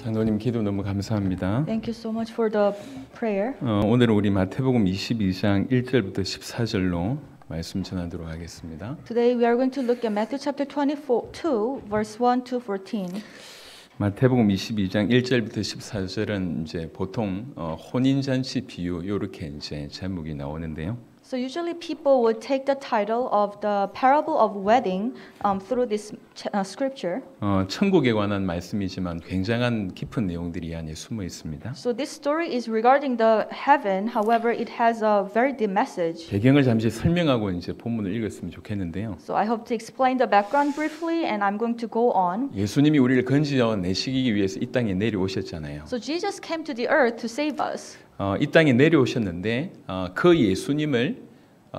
장로님 기도 너무 감사합니다. Thank you so much for the prayer. 오늘은 우리 마태복음 22장 1절부터 14절로 말씀 전하도록 하겠습니다. Today we are going to look at Matthew chapter 22, verse 1 to 14. 마태복음 22장 1절부터 14절은 이제 보통 혼인 잔치 비유 이렇게 이제 제목이 나오는데요. So usually people would take the title of the parable of wedding through this scripture. 천국에 관한 말씀이지만 굉장한 깊은 내용들이 이 안에 숨어 있습니다. So this story is regarding the heaven. However, it has a very deep message. 배경을 잠시 설명하고 이제 본문을 읽었으면 좋겠는데요. So I hope to explain the background briefly, and I'm going to go on. 예수님이 우리를 건져 내시기 위해서 이 땅에 내려오셨잖아요. So Jesus came to the earth to save us. 이 땅에 내려오셨는데 그 예수님을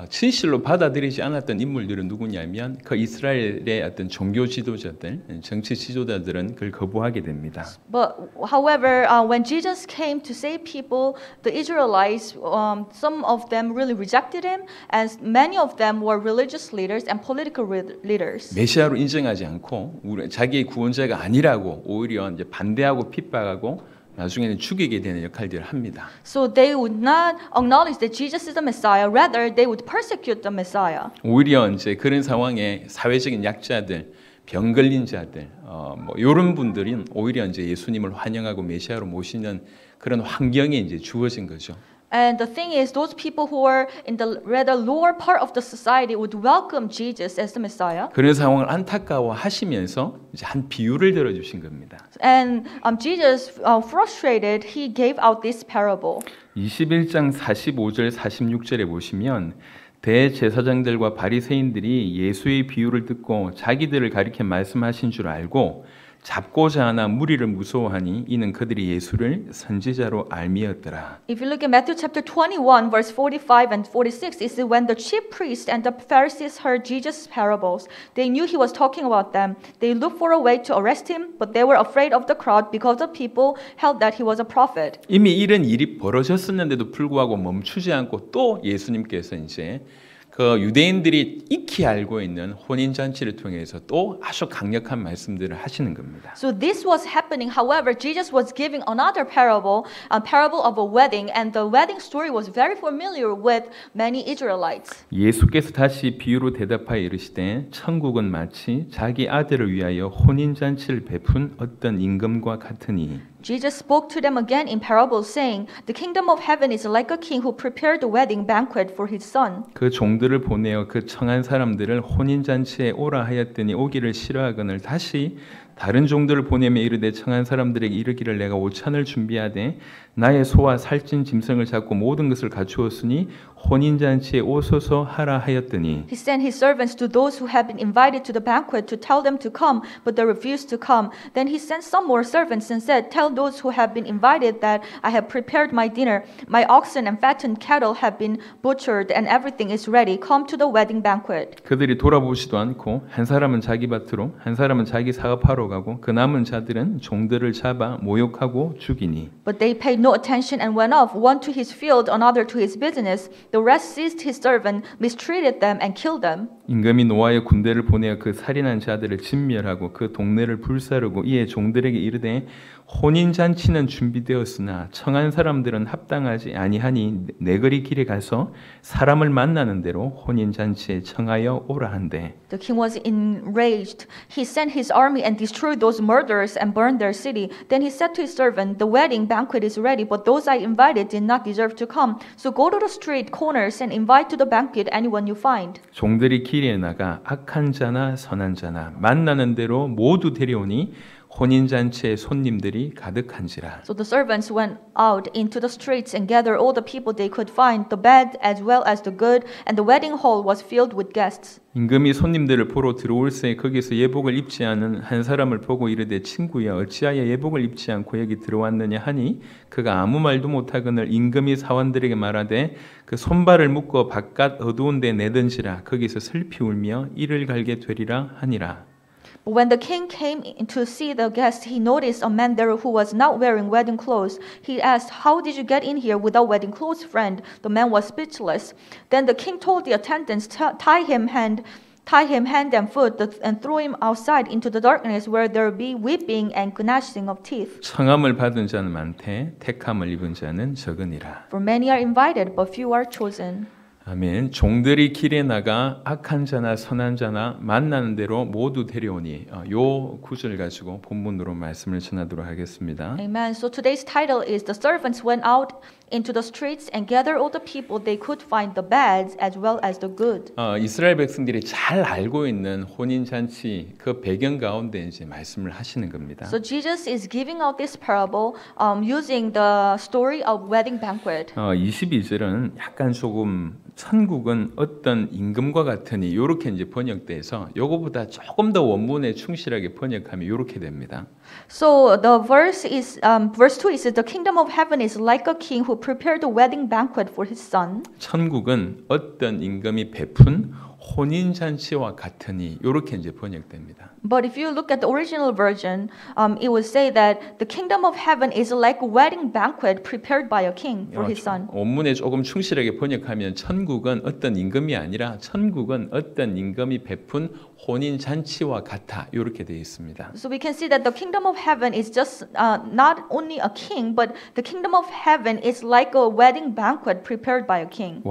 진실로 받아들이지 않았던 인물들은 누구냐면 그 이스라엘의 어떤 종교 지도자들, 정치 지도자들은 그걸 거부하게 됩니다. But however, when Jesus came to save people, the Israelites, some of them really rejected him, and many of them were religious leaders and political leaders. 메시아로 인정하지 않고 자기의 구원자가 아니라고 오히려 이제 반대하고 핍박하고 나중에는 죽이게 되는 역할들을 합니다. So they would not acknowledge that Jesus is the Messiah. Rather, they would persecute the Messiah. 오히려 이제 그런 상황에 사회적인 약자들, 병 걸린 자들, 뭐 이런 분들은 오히려 이제 예수님을 환영하고 메시아로 모시는 그런 환경이 이제 주어진 거죠. And the thing is, those people who are in the rather lower part of the society would welcome Jesus as the Messiah. 그런 상황을 안타까워하시면서 이제 한 비유를 들어주신 겁니다. And Jesus, frustrated, he gave out this parable. 21장 45절 46절에 보시면 대제사장들과 바리새인들이 예수의 비유를 듣고 자기들을 가리켜 말씀하신 줄 알고 잡고자 하나 무리를 무서워하니 이는 그들이 예수를 선지자로 알미었더라. If you look at Matthew chapter 21, verse 45 and 46, it says when the chief priests and the Pharisees heard Jesus' parables, they knew he was talking about them. They looked for a way to arrest him, but they were afraid of the crowd because the people held that he was a prophet. 이미 이런 일이 벌어졌었는데도 불구하고 멈추지 않고 또 예수님께서 이제 그 유대인들이 익히 알고 있는 혼인 잔치를 통해서 또 아주 강력한 말씀들을 하시는 겁니다. So this was happening. However, Jesus was giving another parable, a parable of a wedding, and the wedding story was very familiar with many Israelites. 예수께서 다시 비유로 대답하여 이르시되 천국은 마치 자기 아들을 위하여 혼인 잔치를 베푼 어떤 임금과 같으니 Jesus spoke to them again in parables, saying, "The kingdom of heaven is like a king who prepared the wedding banquet for his son." 그 종들을 보내어 그 청한 사람들을 혼인 잔치에 오라 하였더니 오기를 싫어하거늘 다시 다른 종들을 보내며 이르되 청한 사람들에게 이르기를 내가 오찬을 준비하되 나의 소와 살찐 짐승을 잡고 모든 것을 갖추었으니 혼인 잔치에 오소서 하라 하였더니 He sent his servants to those who had been invited to the banquet to tell them to come, but they refused to come. Then he sent some more servants and said, "Tell those who have been invited that I have prepared my dinner. My oxen and fattened cattle have been butchered, and everything is ready. Come to the wedding banquet." 그들이 돌아보지도 않고 한 사람은 자기 밭으로 한 사람은 자기 사업하러 가고 그 남은 자들은 종들을 잡아 모욕하고 죽이니 But they paid no attention and went off, one to his field, another to his business. The rest seized his servant, mistreated them, and killed them. 임금이 노아의 군대를 보내어 그 살인한 자들을 진멸하고 그 동네를 불사르고 이에 종들에게 이르되 혼인 잔치는 준비되었으나 청한 사람들은 합당하지 아니하니 내거리 길에 가서 사람을 만나는 대로 혼인 잔치에 청하여 오라 한대. The king was enraged. He sent his army and destroyed those murderers and burned their city. Then he said to his servant, "The wedding banquet is ready, but those I invited did not deserve to come. So go to the street corners and invite to the banquet anyone you find." 종들이 길에 나가 악한 자나 선한 자나 만나는 대로 모두 데려오니 혼인 잔치에 손님들이 가득한지라. So the servants went out into the streets and gathered all the people they could find, the bad as well as the good, and the wedding hall was filled with guests. 임금이 손님들을 보러 들어올새 거기서 예복을 입지 않은 한 사람을 보고 이르되 친구야 어찌하여 예복을 입지 않고 여기 들어왔느냐 하니 그가 아무 말도 못하거늘 임금이 사원들에게 말하되 그 손발을 묶어 바깥 어두운 데 내던지라 거기서 슬피 울며 이를 갈게 되리라 하니라. But when the king came in to see the guest, he noticed a man there who was not wearing wedding clothes. He asked, "How did you get in here without wedding clothes, friend?" The man was speechless. Then the king told the attendants to tie him hand tie him hand and foot, and throw him outside into the darkness where there will be weeping and gnashing of teeth. 청함을 받은 자는 많되 택함을 입은 자는 적으니라. For many are invited, but few are chosen. 아멘. 종들이 길에 나가 악한 자나 선한 자나 만나는 대로 모두 데려오니 요 구절 가지고 본문으로 말씀을 전하도록 하겠습니다. Amen. So today's title is The Servants Went Out into the streets and gathered all the people they could find, the bad as well as the good. 이스라엘 백성들이 잘 알고 있는 혼인 잔치 그 배경 가운데 이제 말씀을 하시는 겁니다. So Jesus is giving out this parable using the story of wedding banquet. 22절은 약간 조금 천국은 어떤 임금과 같으니 이렇게 이제 번역돼서 요거보다 조금 더 원문에 충실하게 번역하면 이렇게 됩니다. So the verse 2 is the kingdom of heaven is like a king who prepared a wedding banquet for his son. 천국은 어떤 임금이 베푼 혼인 잔치와 같으니 이렇게 이제 번역됩니다. But if you look at the original version, it would say that the kingdom of heaven is like a wedding banquet prepared by a king for his son. 원문에 조금 충실하게 번역하면 천국은 어떤 임금이 아니라 천국은 어떤 임금이 베푼 혼인 잔치와 같아 이렇게 되어 있습니다. So we can see that the kingdom of heaven is just not only a king, but the kingdom of heaven is like a wedding banquet prepared by a king.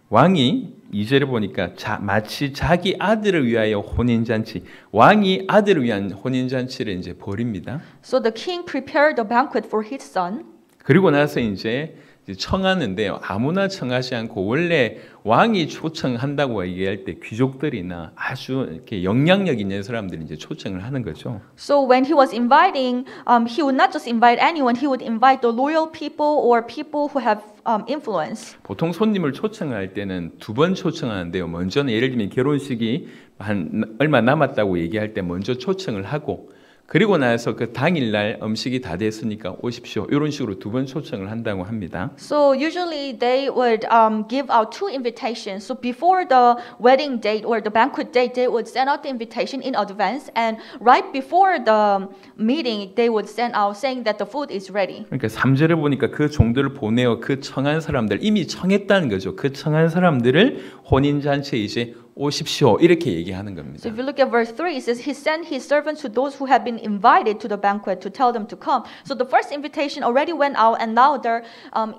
왕이 2절에 보니까 마치 자기 아들을 위하여 혼인잔치, 왕이 아들을 위한 혼인잔치를 이제 벌입니다. So the king prepared a banquet for his son. 그리고 나서 이제 청하는데요. 아무나 청하지 않고 원래 왕이 초청한다고 얘기할 때 귀족들이나 아주 이렇게 영향력 있는 사람들이 이제 초청을 하는 거죠. So when he was inviting, he would not just invite anyone. He would invite the loyal people or people who have influence. 보통 손님을 초청할 때는 두 번 초청하는데요. 먼저는 예를 들면 결혼식이 한 얼마 남았다고 얘기할 때 먼저 초청을 하고 그리고 나서 그 당일날 음식이 다 됐으니까 오십시오. 이런 식으로 두 번 초청을 한다고 합니다. So usually they would give out two invitations. So before the wedding date or the banquet date, they would send out the invitation in advance, and right before the meeting, they would send out saying that the food is ready. 그러니까 3절에 보니까 그 종들을 보내어 그 청한 사람들 이미 청했다는 거죠. 그 청한 사람들을 혼인 잔치에 이제 오십시오 이렇게 얘기하는 겁니다. So if you look at verse 3, it says he sent his servants to those who have been invited to the banquet to tell them to come. So the first invitation already went out, and now they're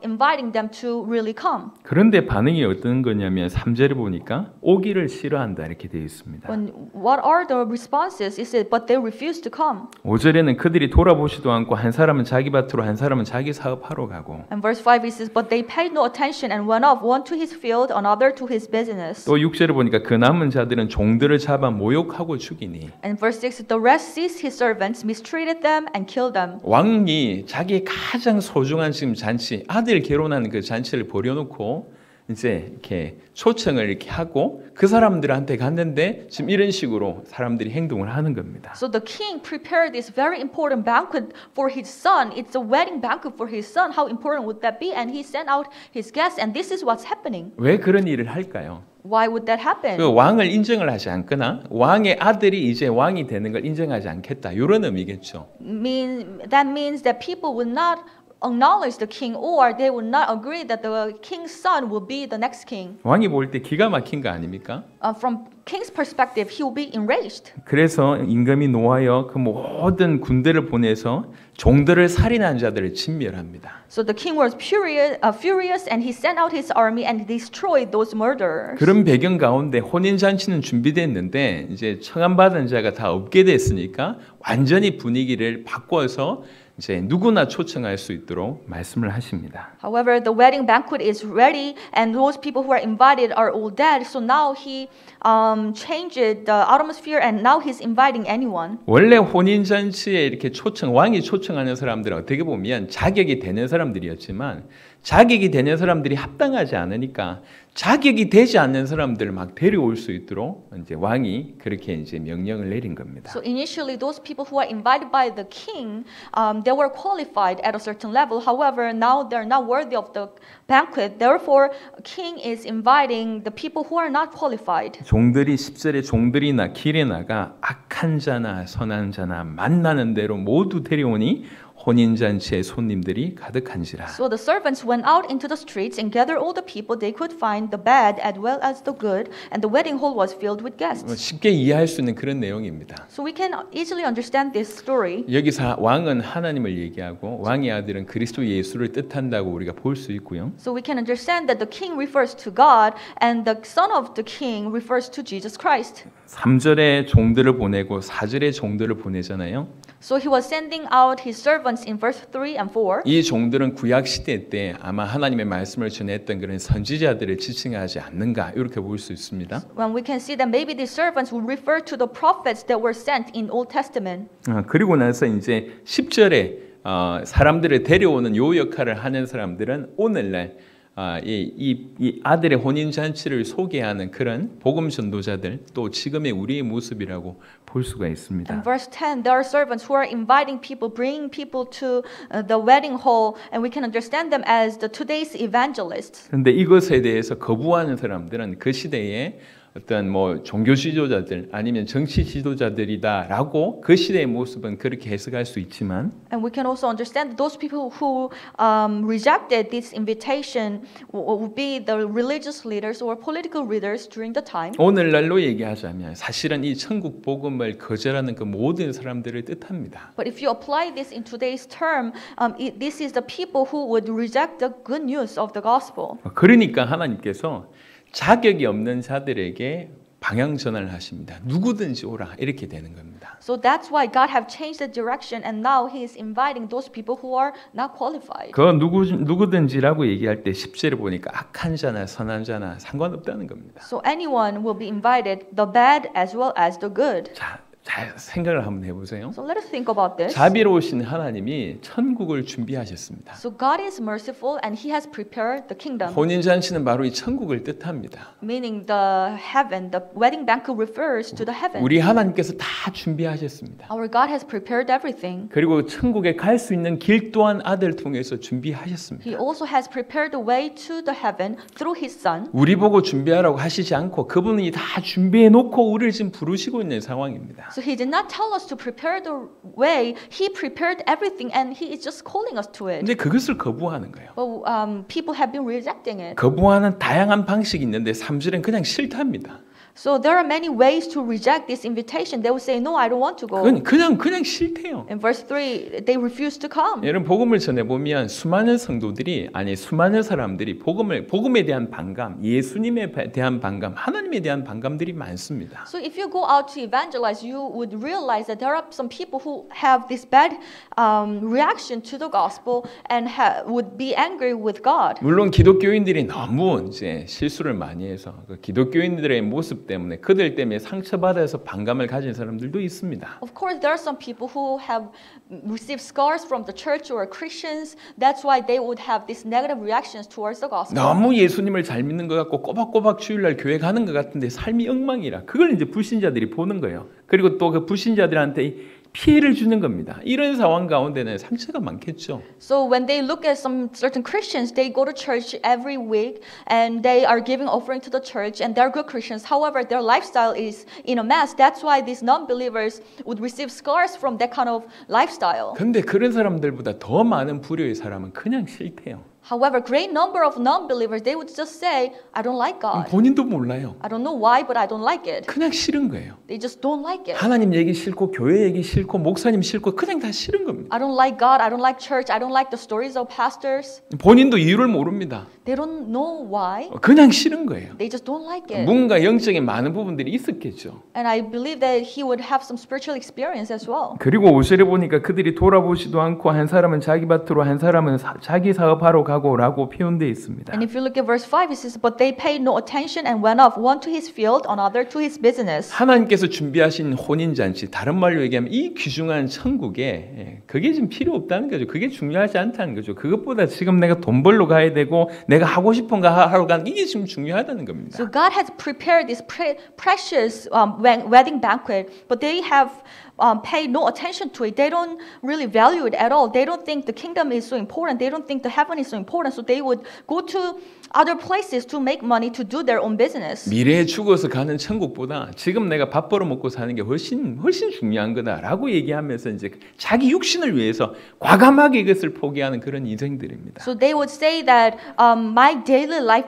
inviting them to really come. 그런데 반응이 어떤 거냐면 3절에 보니까 오기를 싫어한다 이렇게 되어 있습니다. What are the responses? It says, but they refused to come. 5절에는 그들이 돌아보지도 않고 한 사람은 자기 밭으로 한 사람은 자기 사업하러 가고 And verse 5 it says, but they paid no attention and went off, one to his field, another to his business. 또 6절에 보니까 그 남은 자들은 종들을 잡아 모욕하고 죽이니 And verse 6, the rest seized his servants, mistreated them, and killed them. 왕이 자기의 가장 소중한 지금 잔치 아들 결혼하는 그 잔치를 버려놓고 이제 이렇게 초청을 이렇게 하고 그 사람들한테 갔는데 지금 이런 식으로 사람들이 행동을 하는 겁니다. So the king prepared this very important banquet for his son. It's a wedding banquet for his son. How important would that be? And he sent out his guests, and this is what's happening. 왜 그런 일을 할까요? Why would that happen? 그 왕을 인정을 하지 않거나 왕의 아들이 이제 왕이 되는 걸 인정하지 않겠다 이런 의미겠죠. That means that people would not acknowledge the king, or they would not agree that the king's son will be the next king. 왕이 볼 때 기가 막힌 거 아닙니까? From king's perspective, he will be enraged. 그래서 임금이 노하여 그 모든 군대를 보내서 종들을 살인한 자들을 진멸합니다. So the king was furious, and he sent out his army and destroyed those murderers. 그런 배경 가운데 혼인 잔치는 준비됐는데 이제 청함받은 자가 다 없게 됐으니까 완전히 분위기를 바꿔서 이제 누구나 초청할 수 있도록 말씀을 하십니다. However, the wedding banquet is ready, and those people who are invited are all dead. So now he changed the atmosphere, and now he's inviting anyone. 원래 혼인 잔치에 이렇게 왕이 초청하는 사람들은 어떻게 보면 자격이 되는 사람들이었지만 자격이 되는 사람들이 합당하지 않으니까 자격이 되지 않는 사람들을 막 데려올 수 있도록 이제 왕이 그렇게 이제 명령을 내린 겁니다. So initially, those people who are invited by the king, they were qualified at a certain level. However, now they're not worthy of the banquet. Therefore, king is inviting the people who are not qualified. 종들이 10절에 종들이나 길에 나가 악한 자나 선한 자나 만나는 대로 모두 데려오니 혼인잔치의 손님들이 가득한지라. So the servants went out into the streets and gathered all the people they could find, the bad as well as the good, and the wedding hall was filled with guests. 쉽게 이해할 수 있는 그런 내용입니다. So we can easily understand this story. 여기서 왕은 하나님을 얘기하고 왕의 아들은 그리스도 예수를 뜻한다고 우리가 볼 수 있고요. So we can understand that the king refers to God and the son of the king refers to Jesus Christ. 3절에 종들을 보내고 4절에 종들을 보내잖아요. So he was sending out his servants in verse 3 and 4. 이 종들은 구약 시대 때 아마 하나님의 말씀을 전했던 그런 선지자들을 지칭하지 않는가 이렇게 볼 수 있습니다. When we can see that maybe these servants would refer to the prophets that were sent in Old Testament. 그리고 나서 이제 10절에 사람들을 데려오는 요 역할을 하는 사람들은 오늘날 이 아들의 혼인 잔치를 소개하는 그런 복음 전도자들 또 지금의 우리의 모습이라고 볼 수가 있습니다. In verse 10, there are servants who are inviting people, bringing people to the wedding hall, and we can understand them as the today's evangelists. 그런데 이것에 대해서 거부하는 사람들은 그 시대에 어떤 뭐 종교 지도자들 아니면 정치 지도자들이다라고 그 시대의 모습은 그렇게 해석할 수 있지만 And we can also understand that those people who rejected this invitation would be the religious leaders or political leaders during the time. 오늘날로 얘기하자면 사실은 이 천국 복음을 거절하는 그 모든 사람들을 뜻합니다. But if you apply this in today's term, this is the people who would reject the good news of the gospel. 그러니까 하나님께서 자격이 없는 자들에게 방향 전환을 하십니다. 누구든지 오라 이렇게 되는 겁니다. So that's why God have changed the direction and now he is inviting those people who are not qualified. 그 누구든지라고 얘기할 때 10절에 보니까 악한 자나 선한 자나 상관없다는 겁니다. So anyone will be invited, the bad as well as the good. 잘 생각을 한번 해보세요. So let us think about this. 자비로우신 하나님이 천국을 준비하셨습니다. So God is merciful and he has prepared the kingdom. 혼인잔치는 바로 이 천국을 뜻합니다. Meaning the heaven, the wedding banquet refers to the heaven. 우리 하나님께서 다 준비하셨습니다. Our God has prepared everything. 그리고 천국에 갈 수 있는 길 또한 아들 통해서 준비하셨습니다. He also has prepared the way to the heaven through his son. 우리 보고 준비하라고 하시지 않고 그분이 다 준비해 놓고 우리를 지금 부르시고 있는 상황입니다. So he did not tell us to prepare the way. He prepared everything and he is just calling us to it. 근데 그것을 거부하는 거예요. But people have been rejecting it. 거부하는 다양한 방식이 있는데 3절은 그냥 싫답니다. So there are many ways to reject this invitation. They will say, no, I don't want to go. 그냥 싫대요. In verse 3, they refuse to come. 여러분 복음을 전해보면 수많은 성도들이 아니 수많은 사람들이 복음에 대한 반감, 예수님에 대한 반감, 하나님에 대한 반감들이 많습니다. So if you go out to evangelize, you would realize that there are some people who have this bad reaction to the gospel and would be angry with God. 물론 기독교인들이 너무 이제 실수를 많이 해서 그 기독교인들의 모습 때문에 그들 때문에 상처받아서 반감을 가진 사람들도 있습니다. Of course, there are some people who have received scars from the church or Christians. That's why they would have these negative reactions towards the gospel. 너무 예수님을 잘 믿는 것 같고 꼬박꼬박 주일날 교회 가는 것 같은데 삶이 엉망이라 그걸 이제 불신자들이 보는 거예요. 그리고 또 그 불신자들한테 피해를 주는 겁니다. 이런 상황 가운데는 상처가 많겠죠. So when they look at some certain Christians, they go to church every week and they are giving offering to the church and they're good Christians. However, their lifestyle is in a mess. That's why these non-believers would receive scars from that kind of lifestyle. 근데 그런 사람들보다 더 많은 불효의 사람은 그냥 싫대요. However, great number of non-believers, they would just say, I don't like God. 본인도 몰라요. I don't know why, but I don't like it. 그냥 싫은 거예요. They just don't like it. 하나님 얘기 싫고 교회 얘기 싫고 목사님 싫고 그냥 다 싫은 겁니다. I don't like God, I don't like church, I don't like the stories of pastors. 본인도 이유를 모릅니다. They don't know why. 그냥 싫은 거예요. They just don't like it. 뭔가 영적인 많은 부분들이 있었겠죠. And I believe that he would have some spiritual experience as well. 그리고 5절에 보니까 그들이 돌아보지도 않고 한 사람은 자기 밭으로 한 사람은 자기 사업하러 가고라고 표현되어 있습니다. And if you look at verse 5, it says, but they paid no attention and went off, one to his field, another to his business. 하나님께서 준비하신 혼인잔치, 다른 말로 얘기하면 이 귀중한 천국에 그게 지금 필요 없다는 거죠. 그게 중요하지 않다는 거죠. 그것보다 지금 내가 돈 벌러 가야 되고 내가 하고 싶은 거 하러 가는 이게 지금 중요하다는 겁니다. So God has prepared this precious wedding banquet, but they have pay no attention to it. They don't really value it at all. They don't think the kingdom is so important. They don't think the heaven is so important. So they would go to other places to make money to do their own business. 미래에 죽어서 가는 천국보다 지금 내가 밥 벌어 먹고 사는 게 훨씬 중요한 거다라고 얘기하면서 이제 자기 육신을 위해서 과감하게 이것을 포기하는 그런 인생들입니다. So they would say that my daily life,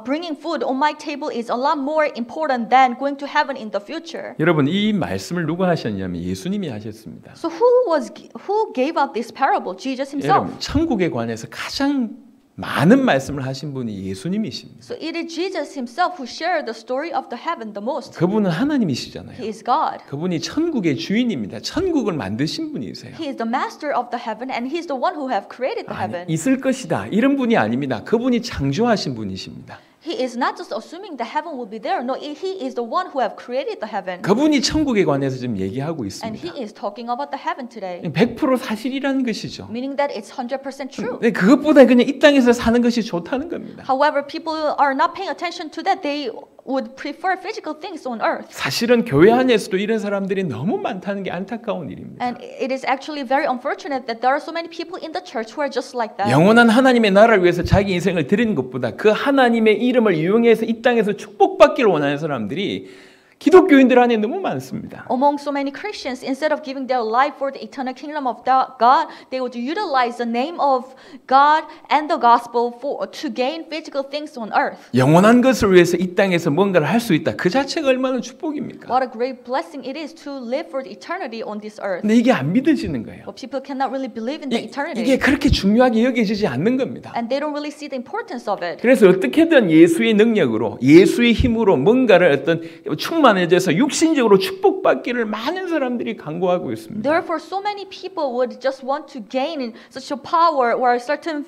bringing food on my table is a lot more important than going to heaven in the future. 여러분 이 말씀을 누가 하셨냐면 예수님이 하셨습니다. So who gave out this parable? Jesus himself. 여러분 천국에 관해서 가장 많은 말씀을 하신 분이 예수님이십니다. So it is Jesus himself who shared the story of the heaven the most. 그분은 하나님이시잖아요. He is God. 그분이 천국의 주인입니다. 천국을 만드신 분이세요. He is the master of the heaven and he is the one who have created the heaven. 있을 것이다 이런 분이 아닙니다. 그분이 창조하신 분이십니다. He is not just assuming the heaven will be there. No, he is the one who have created the heaven. 그분이 천국에 관해서 지금 얘기하고 And he 있습니다. is talking about the heaven today. 100% 사실이라는 것이죠. Meaning that it's 100% true. 네, 그것보다 그냥 이 땅에서 사는 것이 좋다는 겁니다. However, people are not paying attention to that. They would prefer physical things on earth. 사실은 교회 안에서도 이런 사람들이 너무 많다는 게 안타까운 일입니다. And it is actually very unfortunate that there are so many people in the church who are just like that. 영원한 하나님의 나라를 위해서 자기 인생을 드리는 것보다 그 하나님의 이름을 이용해서 이 땅에서 축복받기를 원하는 사람들이 기독교인들 안에 너무 많습니다. Among so many Christians, instead of giving their life for the eternal kingdom of God, they would utilize the name of God and the gospel to gain physical things on earth. 영원한 것을 위해서 이 땅에서 뭔가를 할 수 있다. 그 자체가 얼마나 축복입니까? What a great blessing it is to live for the eternity on this earth. 근데 이게 안 믿어지는 거예요. But people cannot really believe in the eternity. 이게 그렇게 중요하게 여겨지지 않는 겁니다. And they don't really see the importance of it. 그래서 어떻게든 예수의 능력으로 예수의 힘으로 뭔가를 어떤 충만해져서 육신적으로 축복받기를 많은 사람들이 강구하고 있습니다. Therefore, so many people would just want to gain such a power or certain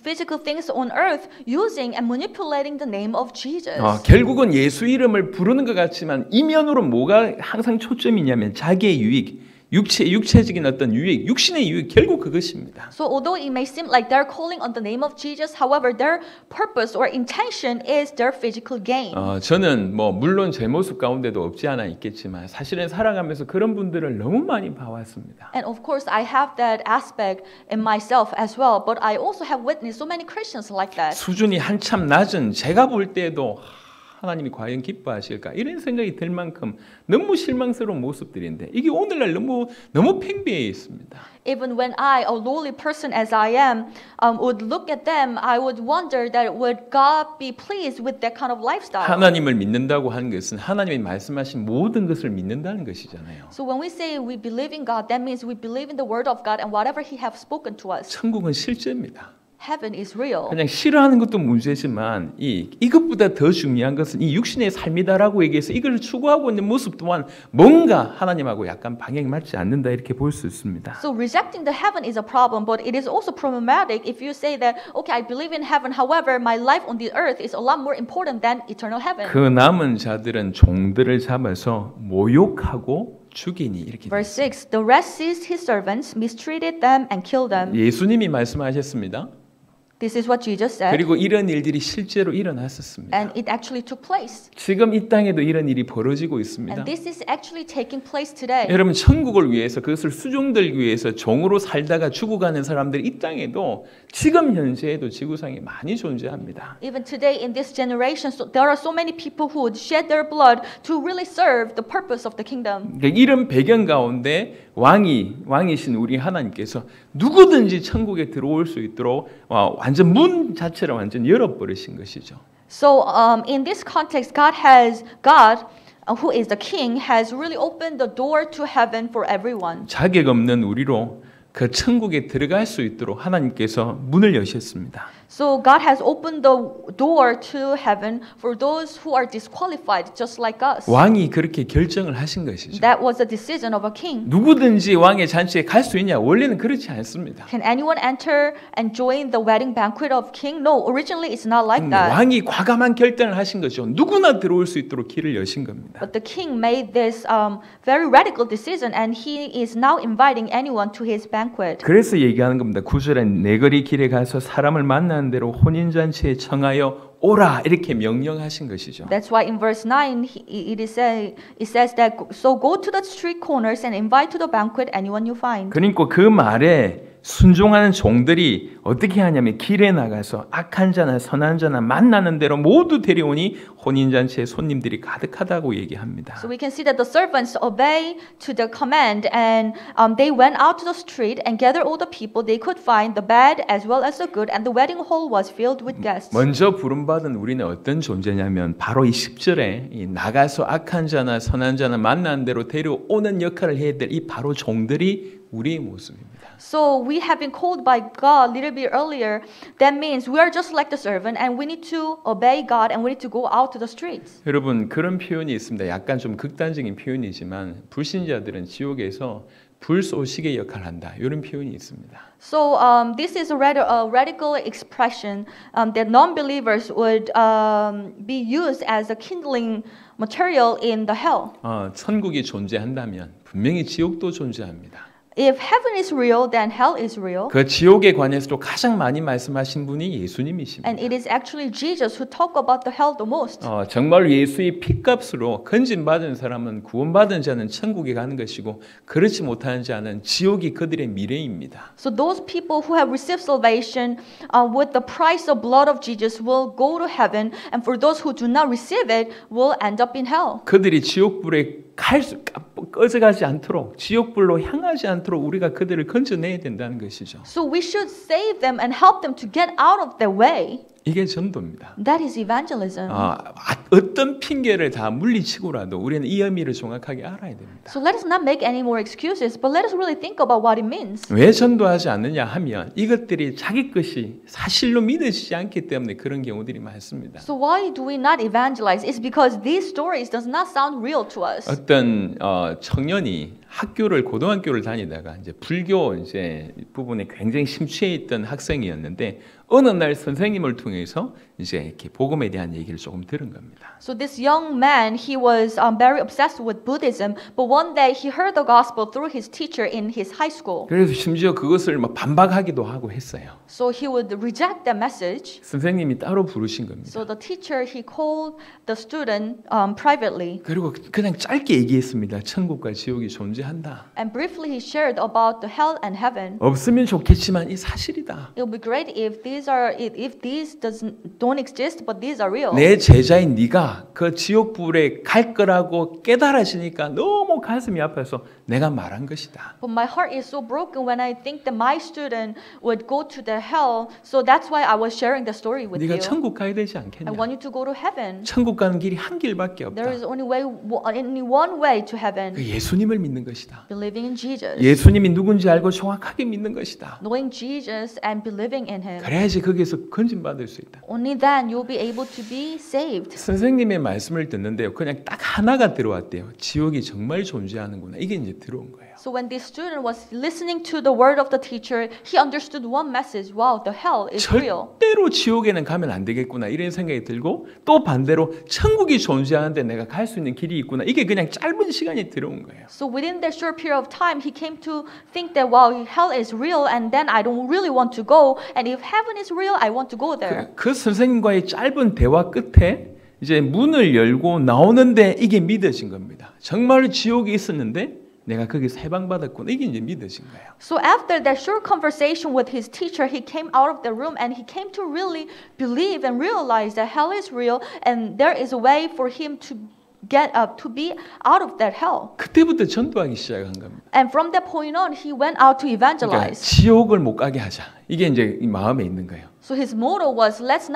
physical things on earth using and manipulating the name of Jesus. 결국은 예수 이름을 부르는 것 같지만 이면으로 뭐가 항상 초점이냐면 자기의 유익, 육체적인 어떤 유익, 육신의 유익 결국 그것입니다. So although it may seem like they're calling on the name of Jesus, however, their purpose or intention is their physical gain. 저는 물론 제 모습 가운데도 없지 않아 있겠지만 사실은 살아가면서 그런 분들을 너무 많이 봐왔습니다. And of course, I have that aspect in myself as well, but I also have witnessed so many Christians like that. 수준이 한참 낮은 제가 볼 때도 하나님이 과연 기뻐하실까 이런 생각이 들 만큼 너무 실망스러운 모습들인데 이게 오늘날 너무 팽배해 있습니다. Even when I, a lowly person as I am, would look at them, I would wonder that would God be pleased with that kind of lifestyle? 하나님을 믿는다고 하는 것은 하나님이 말씀하신 모든 것을 믿는다는 것이잖아요. So when we say we believe in God, that means we believe in the word of God and whatever He have spoken to us. 천국은 실제입니다. Heaven is real. 그냥 싫어하는 것도 문제지만 이것보다 더 중요한 것은 이 육신의 삶이다라고 얘기해서 이걸 추구하고 있는 모습 또한 뭔가 하나님하고 약간 방향이 맞지 않는다 이렇게 볼 수 있습니다. So rejecting the heaven is a problem, but it is also problematic if you say that, okay, I believe in heaven, however, my life on the earth is a lot more important than eternal heaven. 그 남은 자들은 종들을 잡아서 모욕하고 죽이니 이렇게 Verse 6, the rest seized his servants, mistreated them and killed them. 예수님이 말씀하셨습니다. This is what Jesus said. 그리고 이런 일들이 실제로 일어났었습니다. And it actually took place. 지금 이 땅에도 이런 일이 벌어지고 있습니다. And this is actually taking place today. 여러분 천국을 위해서 그것을 수종들기 위해서 종으로 살다가 죽어가는 사람들이 이 땅에도 지금 현재에도 지구상에 많이 존재합니다. Even today in this generation, so there are so many people who would shed their blood to really serve the purpose of the kingdom. 그러니까 이런 배경 가운데 왕이신 우리 하나님께서 누구든지 천국에 들어올 수 있도록 완전 문 자체를 완전 열어버리신 것이죠. So in this context, God, who is the King, has really opened the door to heaven for everyone. 자격 없는 우리로 그 천국에 들어갈 수 있도록 하나님께서 문을 여셨습니다. So God has opened the door to heaven for those who are disqualified, just like us. 왕이 그렇게 결정을 하신 것이죠. That was the decision of a king. 누구든지 왕의 잔치에 갈 수 있냐? 원래는 그렇지 않습니다. Can anyone enter and join the wedding banquet of king? No, originally it's not like that. 왕이 과감한 결단을 하신 거죠. 누구나 들어올 수 있도록 길을 여신 겁니다. But the king made this very radical decision, and he is now inviting anyone to his banquet. 그래서 얘기하는 겁니다. 9절에 내 거리 길에 가서 사람을 만나 만나는 대로 혼인잔치에 청하여 오라 이렇게 명령하신 것이죠. That's why in verse 9 it says that so go to the street corners and invite to the banquet anyone you find. 그러니까 그 말에 순종하는 종들이 어떻게 하냐면 길에 나가서 악한 자나 선한 자나 만나는 대로 모두 데려오니 혼인잔치에 손님들이 가득하다고 얘기합니다. So we can see that the servants obey to the command and they went out to the street and gathered all the people they could find, the bad as well as the good, and the wedding hall was filled with guests. 먼저 부름받은 우리는 어떤 존재냐면 바로 이 10절에 이 나가서 악한 자나 선한 자나 만나는 대로 데려오는 역할을 해야 될 이 바로 종들이 우리의 모습입니다. So we have been called by God a little bit earlier. That means we are just like the servant and we need to obey God and we need to go out to the streets. 여러분 그런 표현이 있습니다. 약간 좀 극단적인 표현이지만 불신자들은 지옥에서 불쏘시개 역할을 한다. 이런 표현이 있습니다. So this is a radical expression that non-believers would be used as a kindling material in the hell. 천국이 존재한다면 분명히 지옥도 존재합니다. If heaven is real, then hell is real. 그 지옥에 관해서도 가장 많이 말씀하신 분이 예수님이십니다. And it is actually Jesus who talk about the hell the most. 정말 예수의 피값으로 건진받은 사람은 구원받은 자는 천국에 가는 것이고 그렇지 못하는 자는 지옥이 그들의 미래입니다. So those people who have received salvation with the price of blood of Jesus will go to heaven, and for those who do not receive it will end up in hell. 그들이 지옥불에 꺼져가지 않도록 지옥불로 향하지 않도록 우리가 그들을 건져내야 된다는 것이죠. So we should save them and help them to get out of their way. 이게 전도입니다. That is evangelism. 어떤 핑계를 다 물리치고라도 우리는 이 의미를 정확하게 알아야 됩니다. So let us not make any more excuses, but let us really think about what it means. 왜 전도하지 않느냐 하면 이것들이 자기 것이 사실로 믿어지지 않기 때문에 그런 경우들이 많습니다. So why do we not evangelize? It's because these stories does not sound real to us. 어떤 청년이 고등학교를 다니다가 이제 불교 이제 부분에 굉장히 심취해 있던 학생이었는데 어느 날 선생님을 통해서 이제 이렇게 복음에 대한 얘기를 조금 들은 겁니다. So this young man, he was very obsessed with Buddhism, but one day he heard the gospel through his teacher in his high school. 그래서 심지어 그것을 막 반박하기도 하고 했어요. So he would reject that message. 선생님이 따로 부르신 겁니다. So the teacher, he called the student privately. 그리고 그냥 짧게 얘기했습니다. 천국과 지옥이 존재한다. And briefly he shared about the hell and heaven. 없으면 좋겠지만 이 사실이다. It would be great if these don't exist, but these are real. 내 제자인 네가 그 지옥불에 갈 거라고 깨달아지니까 너무 가슴이 아파서 내가 말한 것이다. But my heart is so broken when I think that my student would go to the hell. So that's why I was sharing the story with 네가 you. 천국 가야 되지 I 않겠냐? want you to go to heaven. 천국 가는 길이 한 길밖에 없다. There is only one way to heaven. 그 예수님을 믿는 것이다. Believing in Jesus. 예수님이 누군지 알고 정확하게 믿는 것이다. Knowing Jesus and believing in Him. 그래야지 거기에서 건진받을 수 있다. Only then you'll be able to be saved. 선생님의 말씀을 듣는데요. 그냥 딱 하나가 들어왔대요. 지옥이 정말 존재하는구나. 이게 이제 들어온 거예요. So when this student was listening to the word of the teacher, he understood one message. Wow, the hell is real. 절대로 지옥에는 가면 안 되겠구나 이런 생각이 들고 또 반대로 천국이 존재하는데 내가 갈 수 있는 길이 있구나. 이게 그냥 짧은 시간이 들어온 거예요. So within that short period of time, he came to think that wow, hell is real, and then I don't really want to go. And if heaven is real, I want to go there. 그 선생님과의 짧은 대화 끝에 이제 문을 열고 나오는데 이게 믿어진 겁니다. 정말 지옥이 있었는데 내가 거기서 해방받았구나. 이게 이제 믿어진 거예요. So after that short conversation with his teacher, he came out of the room and he came to really believe and realize that hell is real and there is a way for him to get up, to be out of that hell. 그때부터 전도하기 시작한 겁니다. And from that point on, he went out to 그러니까 evangelize. 지옥을 못 가게 하자. 이게 이제 이 마음에 있는 거예요. So his motto was let's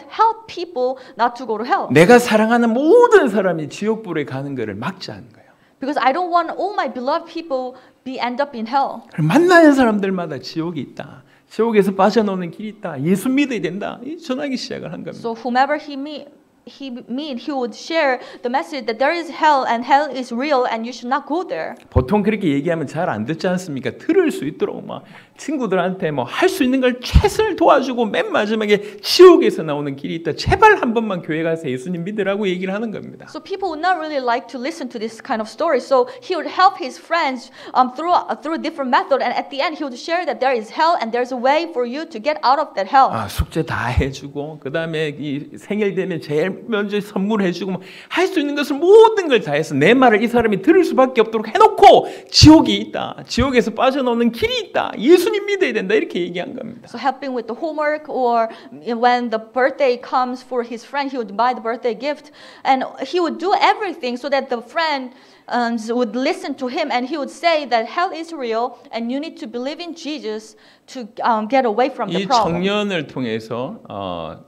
help people not to go to hell. 내가 사랑하는 모든 사람이 지옥불에 가는 것을 막자는 거예요. Because I don't want all my beloved people be end up in hell. 만나는 사람들마다 지옥이 있다. 지옥에서 빠져나오는 길이 있다. 예수 믿어야 된다. 이 전하기 시작을 한 겁니다. So whomever he meet, he would share the message that there is hell and hell is real and you should not go there. 보통 그렇게 얘기하면 잘 안 듣지 않습니까? 들을 수 있도록 막 친구들한테 뭐 할 수 있는 걸 최선을 도와주고 맨 마지막에 지옥에서 나오는 길이 있다. 제발 한 번만 교회 가서 예수님 믿으라고 얘기를 하는 겁니다. So people would not really like to listen to this kind of story. So he would help his friends through a different method, and at the end he would share that there is hell and there's a way for you to get out of that hell. 숙제 다 해주고 그 다음에 이 생일 되면 제일 먼저 선물해주고 할 수 있는 것을 모든 걸 다 해서 내 말을 이 사람이 들을 수밖에 없도록 해놓고 지옥이 있다. 지옥에서 빠져나오는 길이 있다. 예수님 믿어야 된다. 이렇게 얘기한 겁니다. So helping with the homework, or when the birthday comes for his friend, he would buy the birthday gift, and he would do everything so that the friend would listen to him, and he would say that hell is real and you need to believe in Jesus to get away from the 이 problem. 청년을 통해서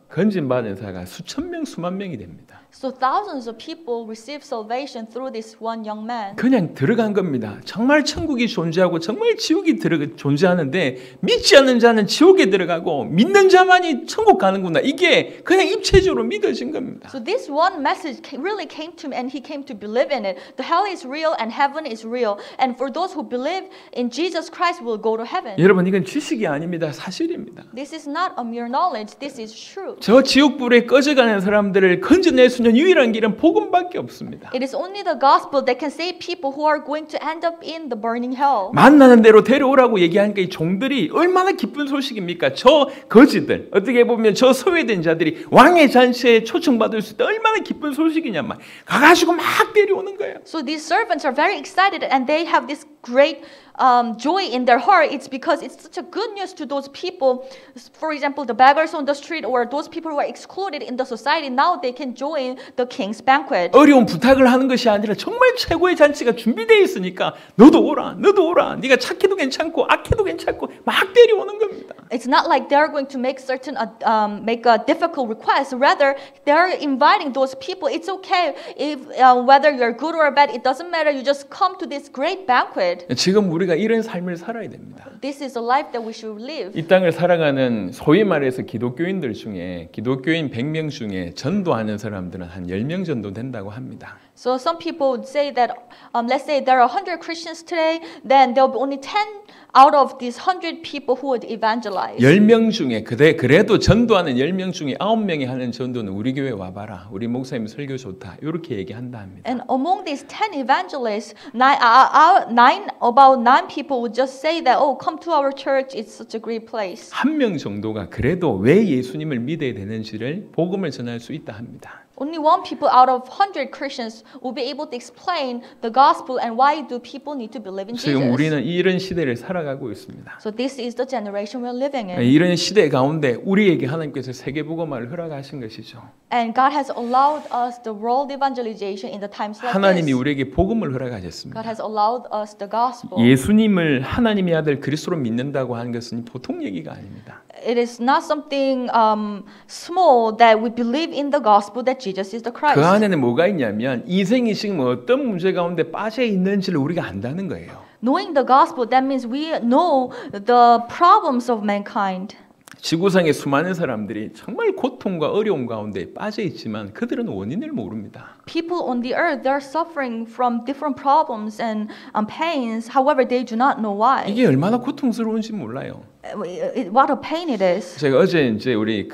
건진받은 자가 수천 명, 수만 명이 됩니다. So thousands of people receive salvation through this one young man. 그냥 들어간 겁니다. 정말 천국이 존재하고 정말 지옥이 존재하는데 믿지 않는 자는 지옥에 들어가고 믿는 자만이 천국 가는구나. 이게 그냥 입체적으로 믿어진 겁니다. So this one message really came to me, and he came to believe in it. The hell is real and heaven is real. And for those who believe in Jesus Christ will go to heaven. 여러분 이건 지식이 아닙니다. 사실입니다. This is not a mere knowledge. This is true. 저 지옥불에 꺼져가는 사람들을 건져낼 수 있는 유일한 길은 복음밖에 없습니다. It is only the gospel that can save people who are going to end up in the burning hell. 만나는 대로 데려오라고 얘기하니까 이 종들이 얼마나 기쁜 소식입니까? 저 거지들, 어떻게 보면 저 소외된 자들이 왕의 잔치에 초청받을 수 있다. 얼마나 기쁜 소식이냐 막 가가지고 막 데려오는 거예요. So these servants are very excited, and they have this great joy in their heart. It's because it's such a good news to those people. For example, the beggars on the street, or those people who are excluded in the society. Now they can join the king's banquet. 어려운 부탁을 하는 것이 아니라 정말 최고의 잔치가 준비되어 있으니까 너도 오라, 너도 오라. 네가 착해도 괜찮고 악해도 괜찮고 막 데려오는 겁니다. It's not like they're going to make make a difficult request. Rather, they're inviting those people. It's okay if whether you're good or bad. It doesn't matter. You just come to this great banquet. 지금 우리가 이런 삶을 살아야 됩니다. This is a life that we should live. 이 땅을 살아가는 소위 말해서 기독교인들 중에 기독교인 100명 중에 전도하는 사람들은 한 10명 정도 된다고 합니다. So some people would say that, let's say there are 100 Christians today, then there will be only 10 out of these 100 people who would evangelize. 10명 중에 그래도 전도하는 10명 중에 9명이 하는 전도는 우리 교회 와봐라. 우리 목사님 설교 좋다. 이렇게 얘기한다 합니다. And among these 10 evangelists, about 9 people would just say that, oh, come to our church. It's such a great place. 한 명 정도가 그래도 왜 예수님을 믿어야 되는지를 복음을 전할 수 있다 합니다. Only 1 people out of 100 Christians will be able to explain the gospel and why do people need to believe in 지금 Jesus. 우리는 이런 시대를 살아가고 있습니다. So this is the generation we're living in. 이런 시대 가운데 우리에게 하나님께서 세계복음화를 허락하신 것이죠. And God has allowed us the world evangelization in the times like 하나님이 this. 우리에게 복음을 허락하셨습니다. God has allowed us the gospel. 예수님을 하나님의 아들 그리스도로 믿는다고 하는 것은 보통 얘기가 아닙니다. It is not something small that we believe in the gospel that Jesus is the Christ. 그 안에는 뭐가 있냐면 인생이 지금 어떤 문제 가운데 빠져 있는지를 우리가 안다는 거예요. Knowing the gospel, that means we know the problems of mankind. 지구상의 수많은 사람들이 정말 고통과 어려움 가운데 빠져 있지만 그들은 원인을 모릅니다. People on the earth, they're suffering from different problems and pains. However, they do not know why. 이게 얼마나 고통스러운지 몰라요. What a pain it is. 제가 어제 이제 우리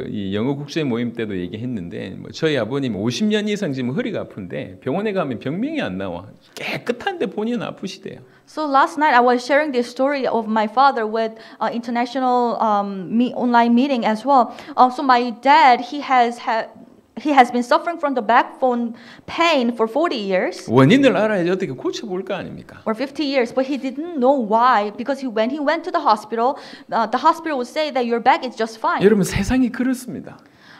이 영어 국제 모임 때도 얘기했는데 저희 아버님 50년 이상 지금 허리가 아픈데 병원에 가면 병명이 안 나와. 깨끗한데 본인은 아프시대요. So last night I was sharing this story of my father with international online meeting as well. So my dad, he has been suffering from the backbone pain for 40 years. 원인을 알아야지 어떻게 고쳐볼 거 아닙니까? Or 50 years, but he didn't know why because when he went to the hospital would say that your back is just fine. 여러분 세상이 그렇습니다.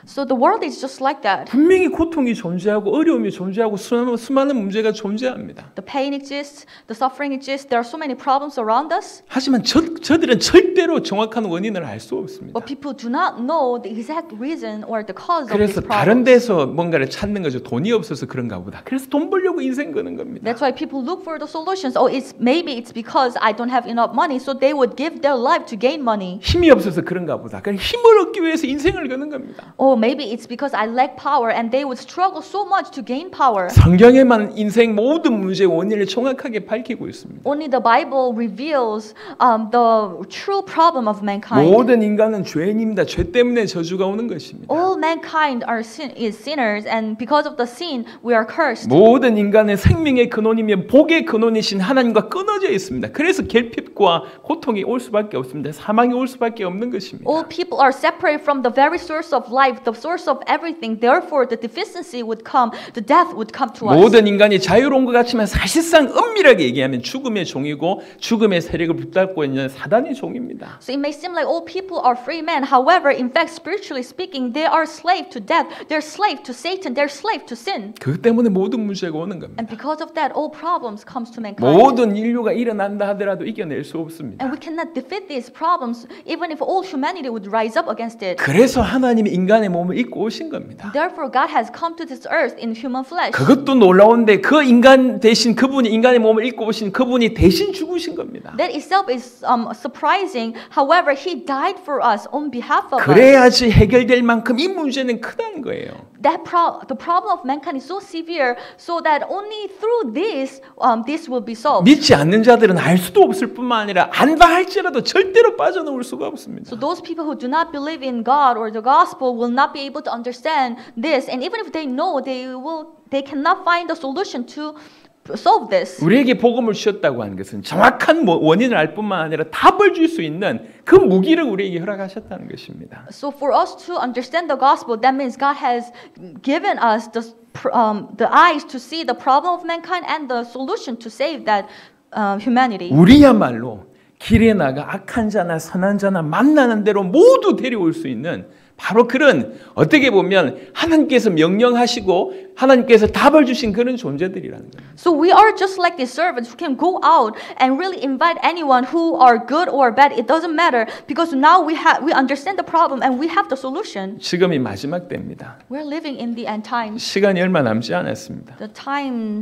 So the world is just like that. 분명히 고통이 존재하고 어려움이 존재하고 수많은 문제가 존재합니다. The pain exists, the suffering exists. There are so many problems around us. 하지만 저들은 절대로 정확한 원인을 알 수 없습니다. But people do not know the exact reason or the cause of 그래서 these 다른 problems. 데서 뭔가를 찾는 거죠. 돈이 없어서 그런가 보다. 그래서 돈 벌려고 인생 거는 겁니다. That's why people look for the solutions. Oh, maybe it's because I don't have enough money, so they would give their life to gain money. 힘이 없어서 그런가 보다. 그러니까 힘을 얻기 위해서 인생을 거는 겁니다. Or well, maybe it's because I lack power, and they would struggle so much to gain power. 성경에만 인생 모든 문제의 원인을 정확하게 밝히고 있습니다. Only the Bible reveals the true problem of mankind. 모든 인간은 죄인입니다. 죄 때문에 저주가 오는 것입니다. All mankind is sinners, and because of the sin, we are cursed. 모든 인간은 생명의 근원이며 복의 근원이신 하나님과 끊어져 있습니다. 그래서 결핍과 고통이 올 수밖에 없습니다. 사망이 올 수밖에 없는 것입니다. All people are separated from the very source of life, the source of everything. Therefore, the deficiency would come, the death would come to us. 모든 인간이 자유로운 것 같지만 사실상 엄밀하게 얘기하면 죽음의 종이고 죽음의 세력을 붙잡고 있는 사단의 종입니다. So it may seem like all people are free men. However, in fact, spiritually speaking, they are slave to death. They're slave to Satan. They're slave to sin. 그 때문에 모든 문제가 오는 겁니다. And because of that, all problems comes to mankind. 모든 인류가 일어난다 하더라도 이겨낼 수 없습니다. And we cannot defeat these problems even if all humanity would rise up against it. 그래서 하나님이 인간의 몸을 입고 오신 겁니다. Therefore, God has come to this earth in human flesh. 그것도 놀라운데 그 인간 대신 그분이 인간의 몸을 입고 오신 그분이 대신 죽으신 겁니다. That itself is surprising. However, He died for us on behalf of us. 그래야지 해결될 만큼 이 문제는 크다는 거예요. The problem of mankind is so severe, so that only through this will be solved. 믿지 않는 자들은 알 수도 없을 뿐만 아니라 안다 할지라도 절대로 빠져나올 수가 없습니다. So those people who do not believe in God or the gospel will not be able to understand this, and even if they know, they cannot find the solution to solve this. 우리에게 복음을 주셨다고 하는 것은 정확한 원인을 알 뿐만 아니라 답을 줄 수 있는 그 무기를 우리에게 허락하셨다는 것입니다. So for us to understand the gospel, that means God has given us the eyes to see the problem of mankind and the solution to save that humanity. 우리야말로 길에 나가 악한 자나 선한 자나 만나는 대로 모두 데려올 수 있는 바로 그런 어떻게 보면 하나님께서 명령하시고 하나님께서 답을 주신 그런 존재들이라는 거예요. So we are just like these servants who can go out and really invite anyone who are good or bad. It doesn't matter because now we understand the problem and we have the solution. 지금이 마지막 때입니다. We're living in the end times. 시간이 얼마 남지 않았습니다. The time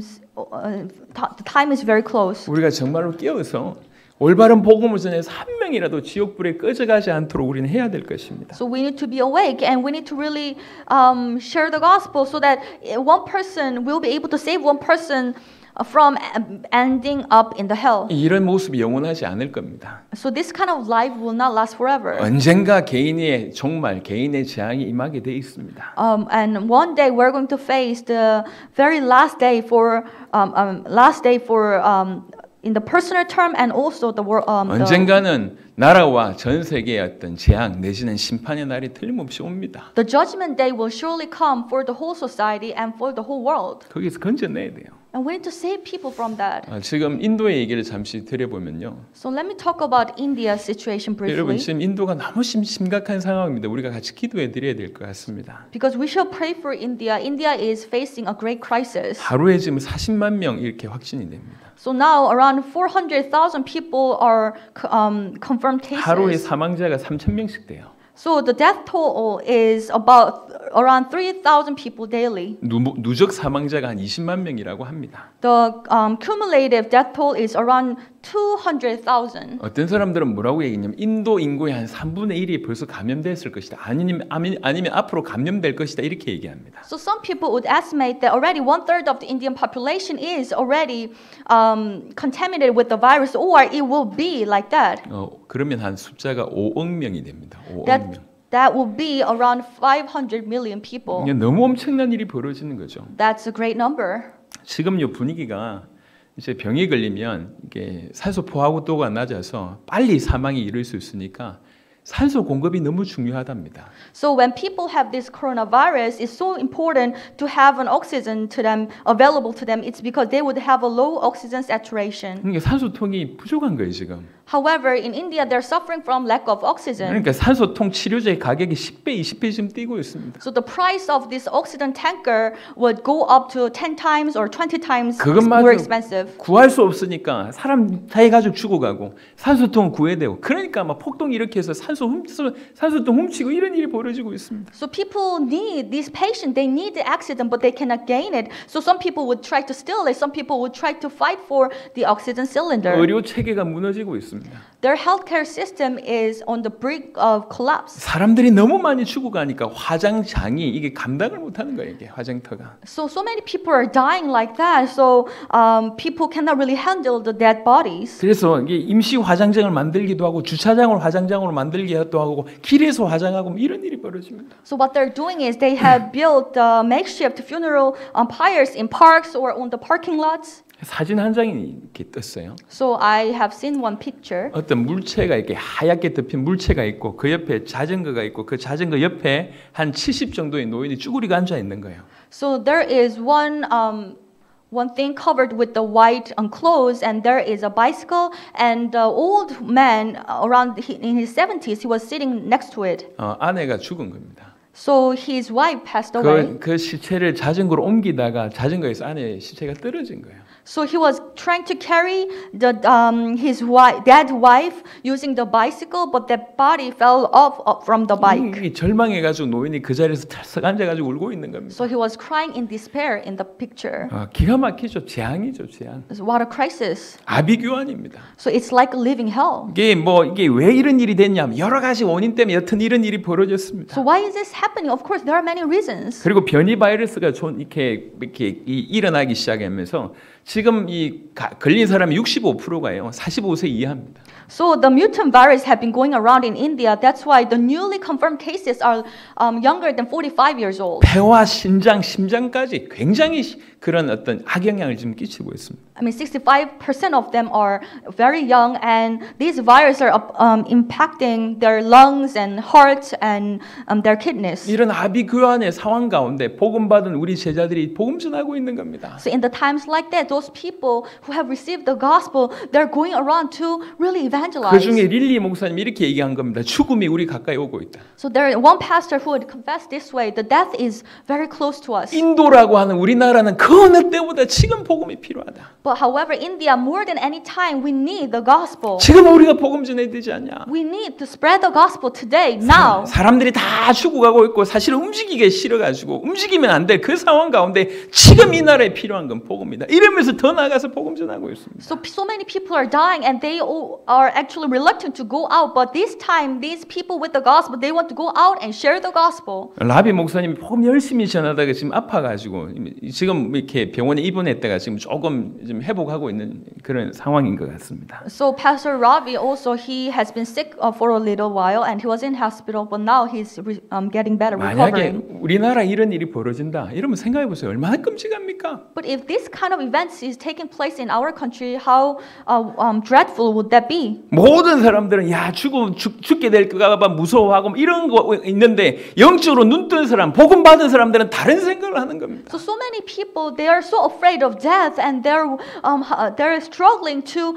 is very close. 우리가 정말로 깨어서 올바른 복음을 전해서 한 명이라도 지옥불에 꺼져가지 않도록 우리는 해야 될 것입니다. So we need to be awake and we need to really share the gospel so that one person will be able to save one person from ending up in the hell. 이런 모습이 영원하지 않을 겁니다. So this kind of life will not last forever. 언젠가 개인의 종말, 개인의 재앙이 임하게 돼 있습니다. And one day we're going to face the very last day for in the personal term and also the world. 언젠가는 나라와 전 세계의 어떤 재앙 내지는 심판의 날이 틀림없이 옵니다. The judgment day will surely come for the whole society and for the whole world. 거기서 건져내야 돼요. And we need to save people from that. 지금 인도의 얘기를 잠시 드려보면요. So let me talk about India's situation briefly. 여러분 지금 인도가 너무 심각한 상황입니다. 우리가 같이 기도해 드려야 될 것 같습니다. Because we should pray for India. India is facing a great crisis. 하루에 지금 40만 명 이렇게 확진이 됩니다. So now around 400,000 people are confirmed cases. 하루에 사망자가 3,000명씩 돼요. So the death toll is about around 3,000 people daily. 누적 사망자가 한 20만 명이라고 합니다. The cumulative death toll is around 200,000. 어떤 사람들은 뭐라고 얘기했냐면 인도 인구의 한 3분의 1이 벌써 감염됐을 것이다. 아니면 앞으로 감염될 것이다. 이렇게 얘기합니다. So some people would estimate that already 1/3 of the Indian population is already contaminated with the virus, or it will be like that. 그러면 한 숫자가 5억 명이 됩니다. 5억 명. That will be around 500 million people. 너무 엄청난 일이 벌어지는 거죠. That's a great number. 지금 이 분위기가 이제 병이 걸리면 이게 산소 포화도가 낮아서 빨리 사망이 이를 수 있으니까 산소 공급이 너무 중요하답니다. So when people have this coronavirus, it's so important to have an oxygen to them available to them. It's because they would have a low oxygen saturation. 그러니까 산소통이 부족한 거예요 지금. However, in India, they're suffering from lack of oxygen. 그러니까 산소통 치료제의 가격이 10배, 20배 지금 뛰고 있습니다. So the price of this oxygen tanker would go up to 10 times or 20 times more expensive. 구할 수 없으니까 사람 자기 가족 죽어가고 산소통 구해야 되고 그러니까 막 폭동 일으켜서 산소통 훔치고 이런 일이 벌어지고 있습니다. So people need these patients. They need the oxygen, but they cannot gain it. So some people would try to steal it. Some people would try to fight for the oxygen cylinder. 의료 체계가 무너지고 있습니다. Their healthcare system is on the brink of collapse. 사람들이 너무 많이 죽어가니까 화장장이 이게 감당을 못하는 거예요. 이게 화장터가. So many people are dying like that. So people cannot really handle the dead bodies. 그래서 이게 임시 화장장을 만들기도 하고 주차장을 화장장으로 만들기도 하고 길에서 화장하고 이런 일이 벌어집니다. So what they're doing is they have built makeshift funeral pyres in parks or on the parking lots. 사진 한 장이 이렇게 떴어요. So I have seen one picture. 어떤 물체가 이렇게 하얗게 덮인 물체가 있고 그 옆에 자전거가 있고 그 자전거 옆에 한 70 정도의 노인이 쭈그리고 앉아 있는 거예요. So there is one thing covered with the white clothes, and there is a bicycle, and the old man around in his 70s, he was sitting next to it. 아내가 죽은 겁니다. So his wife passed away. 그 시체를 자전거로 옮기다가 자전거에서 아내의 시체가 떨어진 거예요. So he was trying to carry his dead wife using the bicycle, but the body fell off from the bike. 절망해가지고 노인이 그 자리에서 털썩 앉아가지고 울고 있는 겁니다. So he was crying in despair in the picture. 기가 막히죠. 재앙이죠, 재앙. What a crisis. 아비규환입니다. So it's like a living hell. 이게 왜 이런 일이 됐냐면 여러 가지 원인 때문에 여튼 이런 일이 벌어졌습니다. So why is this happening? Of course, there are many reasons. 그리고 변이 바이러스가 이렇게 일어나기 시작하면서 지금 걸린 사람이 65%가요. 45세 이하입니다. So the mutant virus have been going around in India. That's why the newly confirmed cases are younger than 45 years old. 폐와 신장, 심장까지 굉장히 그런 어떤 악영향을 지금 끼치고 있습니다. I mean, 65% of them are very young, and these viruses are impacting their lungs and hearts and their kidneys. 이런 아비규환의 상황 가운데 복음 받은 우리 제자들이 복음 전하고 있는 겁니다. So in the times like that, those people who have received the gospel, they're going around to really evangelize. 그 중에 릴리 목사님이 이렇게 얘기한 겁니다. 죽음이 우리 가까이 오고 있다. So there is one pastor who would confess this way: the death is very close to us. 인도라고 하는 우리나라는 그 어느 때보다 지금 복음이 필요하다. But however, India, more than any time, we need the gospel. 지금 우리가 복음 전해야 되지 않냐? We need to spread the gospel today, now. 사람들이 다 죽어가고 있고 사실 움직이기 싫어가지고 움직이면 안 될 그 상황 가운데 지금 이 나라에 필요한 건 복음이다. 이러면서 더 나가서 복음 전하고 있습니다. So many people are dying, and they are actually reluctant to go out. But this time, these people with the gospel, they want to go out and share the gospel. 라비 목사님이 복음 열심히 전하다가 지금 아파가지고 지금 이렇게 병원에 입원했다가 지금 조금 좀 회복하고 있는 그런 상황인 것 같습니다. So Pastor Ravi also, he has been sick for a little while, and he was in hospital, but now he's getting better, 만약에 recovering. 우리나라 이런 일이 벌어진다, 이러면 생각해 보세요. 얼마나 끔찍합니까? But if this kind of events is taking place in our country, how dreadful would that be? 모든 사람들은 죽게 될까 봐 무서워하고 이런 거 있는데 영적으로 눈 뜬 사람, 복음 받은 사람들은 다른 생각을 하는 겁니다. So many people, they are so afraid of death, and they're struggling to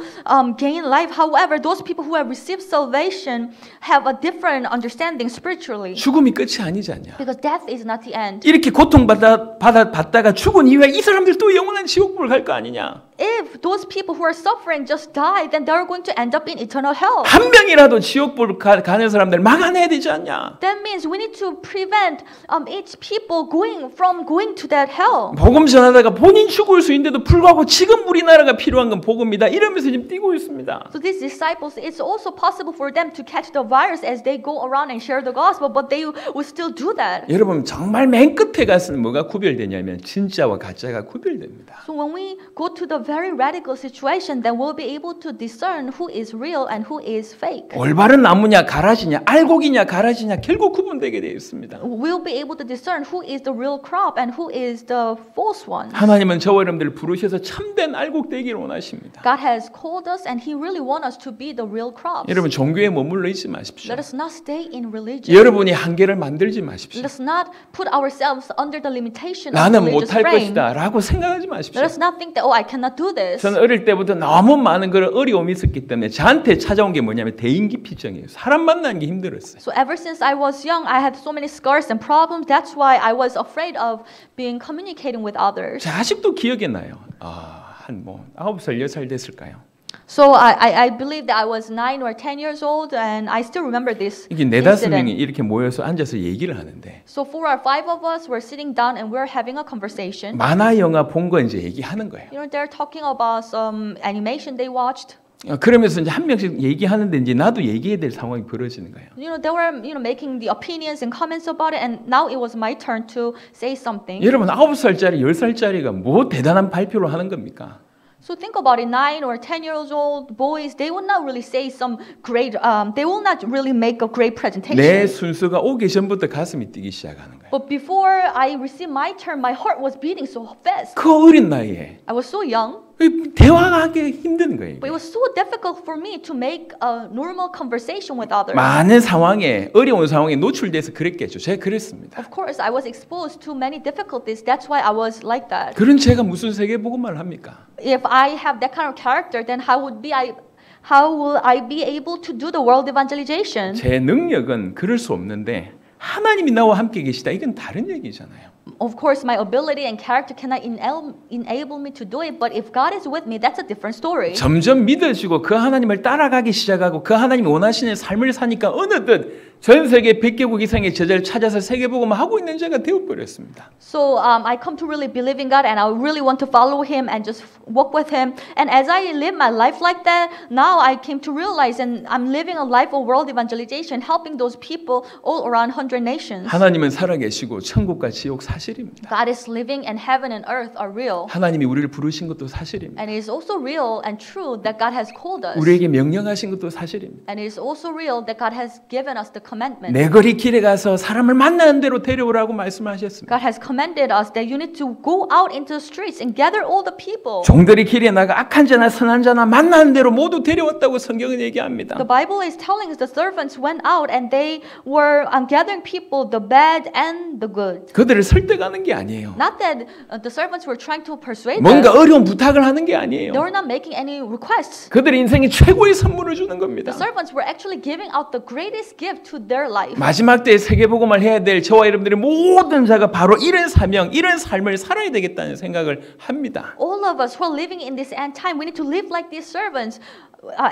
gain life. However, those people who have received salvation have a different understanding spiritually. 죽음이 끝이 아니지 않냐? Because death is not the end. 이렇게 고통받다가 죽은 이후에 이 사람들 또 영원한 지옥불 갈 거 아니냐? If those people who are suffering just die, then they're going to end up in eternal hell. 한 명이라도 지옥불 가는 사람들 막아내야 되지 않냐? That means we need to prevent each people from going to that hell. 복음 전하다가 본인 죽을 수 있는데도 불구하고 지금 우리나라가 필요한 건 복음이다. 이러면서 지금 뛰고 있습니다. So these disciples, it's also possible for them to catch the virus as they go around and share the gospel, but they will still do that. 여러분 정말 맨 끝에 가서는 뭐가 구별되냐면 진짜와 가짜가 구별됩니다. So when we go to the very radical situation, then we'll be able to discern who is real and who is fake. 올바른 나무냐 가라지냐 알곡이냐 가라지냐 결국 구분되게 되어 있습니다. We'll be able to discern who is the real crop and who is the false one. 하나님은 저와 여러분들을 부르셔서 참된 알곡 되기를 원하십니다. God has called us, and He really wants us to be the real crops. 여러분 종교에 머물러 있지 마십시오. Let us not stay in religion. 여러분이 한계를 만들지 마십시오. Let us not put ourselves under the limitation of 나는 religious 못할 frame. 것이다 라고 생각하지 마십시오. Let us not think that, I cannot do this. 저는 어릴 때부터 너무 많은 그런 어려움이 있었기 때문에 저한테 찾아온 게 뭐냐면 대인기피증이에요. 사람 만나는 게 힘들었어요. So ever since I was young, I had so many scars and problems. That's why I was afraid of communicating with others. 아직도 기억이 나요. 한 9살, 10살 됐을까요? So I believe that I was 9 or 10 years old, and I still remember this 이게 네다섯 명이 incident. 이렇게 모여서 앉아서 얘기를 하는데 So 4 or 5 of us were sitting down and we were having a conversation. 만화 영화 본 거 이제 얘기하는 거예요. You know, they're talking about some animation they watched. 그러면서 이제 한 명씩 얘기하는데 이제 나도 얘기해야 될 상황이 벌어지는 거예요. You know, they were making the opinions and comments about it, and now it was my turn to say something. 여러분 9살짜리 10살짜리가 뭐 대단한 발표를 하는 겁니까? So think about it, 9 or 10-year-old boys, they will not really say some great, they will not really make a great presentation. 내 순서가 오기 전부터 가슴이 뛰기 시작하는 거예요. But before I received my turn, my heart was beating so fast. 그 어린 나이에 I was so young, 대화하기 힘든 거예요. but it was so difficult for me to make a normal conversation with others. 많은 상황에 어려운 상황에 노출돼서 그랬겠죠. 제가 그랬습니다. Of course, I was exposed to many difficulties. That's why I was like that. 그런 제가 무슨 세계복음을 합니까? If I have that kind of character, then how will I be able to do the world evangelization? 제 능력은 그럴 수 없는데 하나님이 나와 함께 계시다. 이건 다른 얘기잖아요. Of course, my ability and character cannot enable me to do it, but if God is with me, that's a different story. 점점 믿어지고 그 하나님을 따라가기 시작하고 그 하나님이 원하시는 삶을 사니까 어느덧 전 세계 100개국 이상의 제자를 찾아서 세계복음을 하고 있는 자가 되어버렸습니다. So I come to really believe in God, and I really want to follow Him and just walk with Him. And as I live my life like that, now I came to realize, and I'm living a life of world evangelization, helping those people all around 100 nations. 하나님은 살아계시고 천국과 지옥 사실입니다. God is living, and heaven and earth are real. 하나님이 우리를 부르신 것도 사실입니다. And it is also real and true that God has called us. 우리에게 명령하신 것도 사실입니다. And it is also real that God has given us the commandment. 내 거리 길에 가서 사람을 만나는 대로 데려오라고 말씀하셨습니다. God has commanded us that you need to go out into the streets and gather all the people. 종들이 길에 나가 악한 자나 선한 자나 만나는 대로 모두 데려왔다고 성경은 얘기합니다. The Bible is telling us the servants went out and they were gathering people, the bad and the good. 그들을 설득하는 게 아니에요. Not that the servants were trying to persuade 뭔가 them. 어려운 부탁을 하는 게 아니에요. They were not making any requests. 그들의 인생에 최고의 선물을 주는 겁니다. The servants were actually giving out the greatest gift to their life. 마지막 때에 세계복음을 해야 될 저와 여러분들의 모든 자가 바로 이런 사명, 이런 삶을 살아야 되겠다는 생각을 합니다. All of us who are living in this end time, we need to live like these servants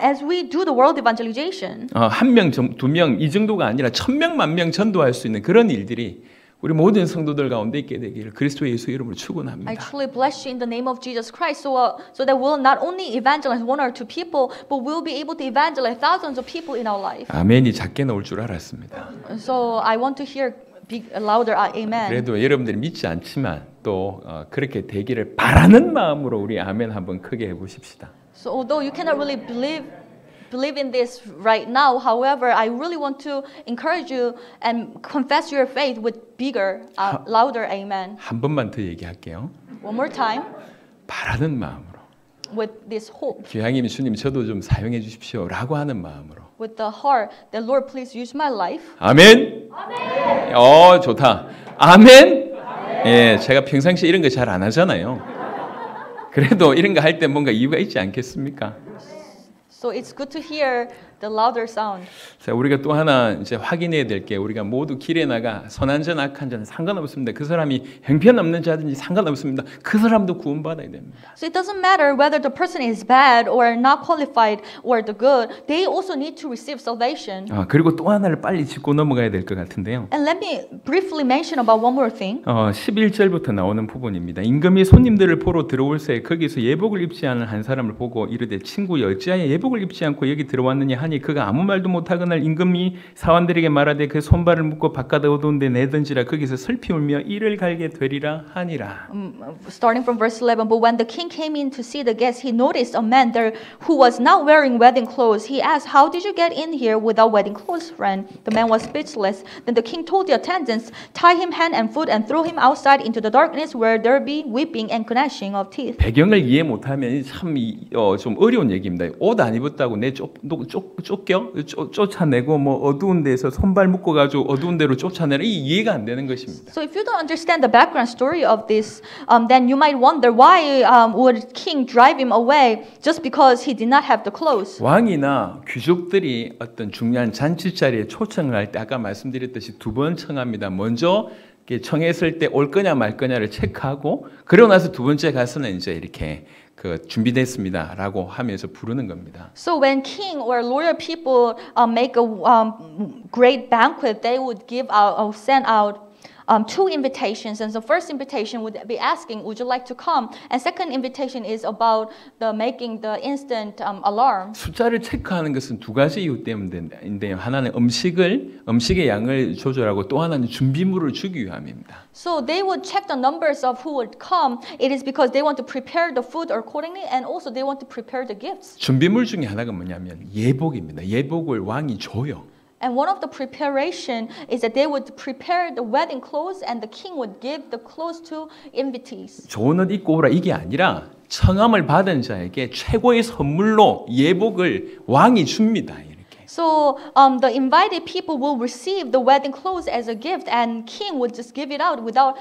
as we do the world evangelization. 한 명, 두 명 이 정도가 아니라 1000명, 10,000명 전도할 수 있는 그런 일들이 우리 모든 성도들 가운데 있게 되기를 그리스도 예수 이름으로 축원합니다. I truly bless you in the name of Jesus Christ, so that we'll not only evangelize 1 or 2 people, but we'll be able to evangelize thousands of people in our life. 아멘이 작게 나올 줄 알았습니다. So I want to hear big, louder amen. 그래도 여러분들이 믿지 않지만 또 그렇게 되기를 바라는 마음으로 우리 아멘 한번 크게 해보십시다. So although you cannot really believe in this right now, however, I really want to encourage you and confess your faith with bigger, louder amen. 한 번만 더 얘기할게요. One more time, 바라는 마음으로. with this hope, 교양님 주님 저도 좀 사용해 주십시오라고 하는 마음으로. with the heart that Lord, please use my life. 아멘. 아멘. 좋다. 아멘. 예, 제가 평상시에 이런 거 잘 안 하잖아요. 그래도 이런 거 할 때 뭔가 이유가 있지 않겠습니까? So it's good to hear the louder sound. 자, 우리가 또 하나 이제 확인해야 될 게 우리가 모두 길에 나가 선한 자나 악한 자는 상관없습니다. 그 사람이 형편없는 자든지 상관없습니다. 그 사람도 구원받아야 됩니다. So it doesn't matter whether the person is bad or not qualified or the good. They also need to receive salvation. 그리고 또 하나를 빨리 짚고 넘어가야 될 것 같은데요. And let me briefly mention about one more thing. 11절부터 나오는 부분입니다. 임금이 손님들을 보러 들어올 새 거기서 예복을 입지 않은 한 사람을 보고 이르되 친구여 어찌하여 예복을 입지 않고 여기 들어왔느냐 하니 그가 아무 말도 못하거늘 임금이 사원들에게 말하되 그 손발을 묶고 바깥 어두운 데 내던지라 거기서 슬피 울며 이를 갈게 되리라 하니라. Starting from verse 11, but when the king came in to see the guests, he noticed a man there who was not wearing wedding clothes. He asked, "How did you get in here without wedding clothes, friend?" The man was speechless. Then the king told the attendants, "Tie him hand and foot and throw him outside into the darkness where there be weeping and gnashing of teeth." 배경을 이해 못하면 참 좀 어려운 얘기입니다. 옷 안 입었다고 내 쫓아내고 뭐 어두운 데서 손발 묶어 가지고 어두운 데로 쫓아내라 이 이해가 안 되는 것입니다. So if you don't understand the background story of this, then you might wonder why would king drive him away just because he did not have the clothes. 왕이나 귀족들이 어떤 중요한 잔치 자리에 초청을 할 때 아까 말씀드렸듯이 두 번 청합니다. 먼저 청했을 때 올 거냐 말 거냐를 체크하고 그러고 나서 두 번째 가서는 이제 이렇게 그 준비됐습니다라고 하면서 부르는 겁니다. So when king or loyal people make a great banquet, they would give out or send out two invitations. And the first invitation would be asking, "Would you like to come?" And second invitation is about the making the instant alarm. 숫자를 체크하는 것은 두 가지 이유 때문인데요. 하나는 음식의 양을 조절하고 또 하나는 준비물을 주기 위함입니다. So they would check the numbers of who would come. It is because they want to prepare the food accordingly, and also they want to prepare the gifts. 준비물 중에 하나가 뭐냐면 예복입니다. 예복을 왕이 줘요. And one of the preparation is that they would prepare the wedding clothes, and the king would give the clothes to invitees. 좋은 옷 입고 오라 이게 아니라 청함을 받은 자에게 최고의 선물로 예복을 왕이 줍니다. So the invited people will receive the wedding clothes as a gift, and king would just give it out without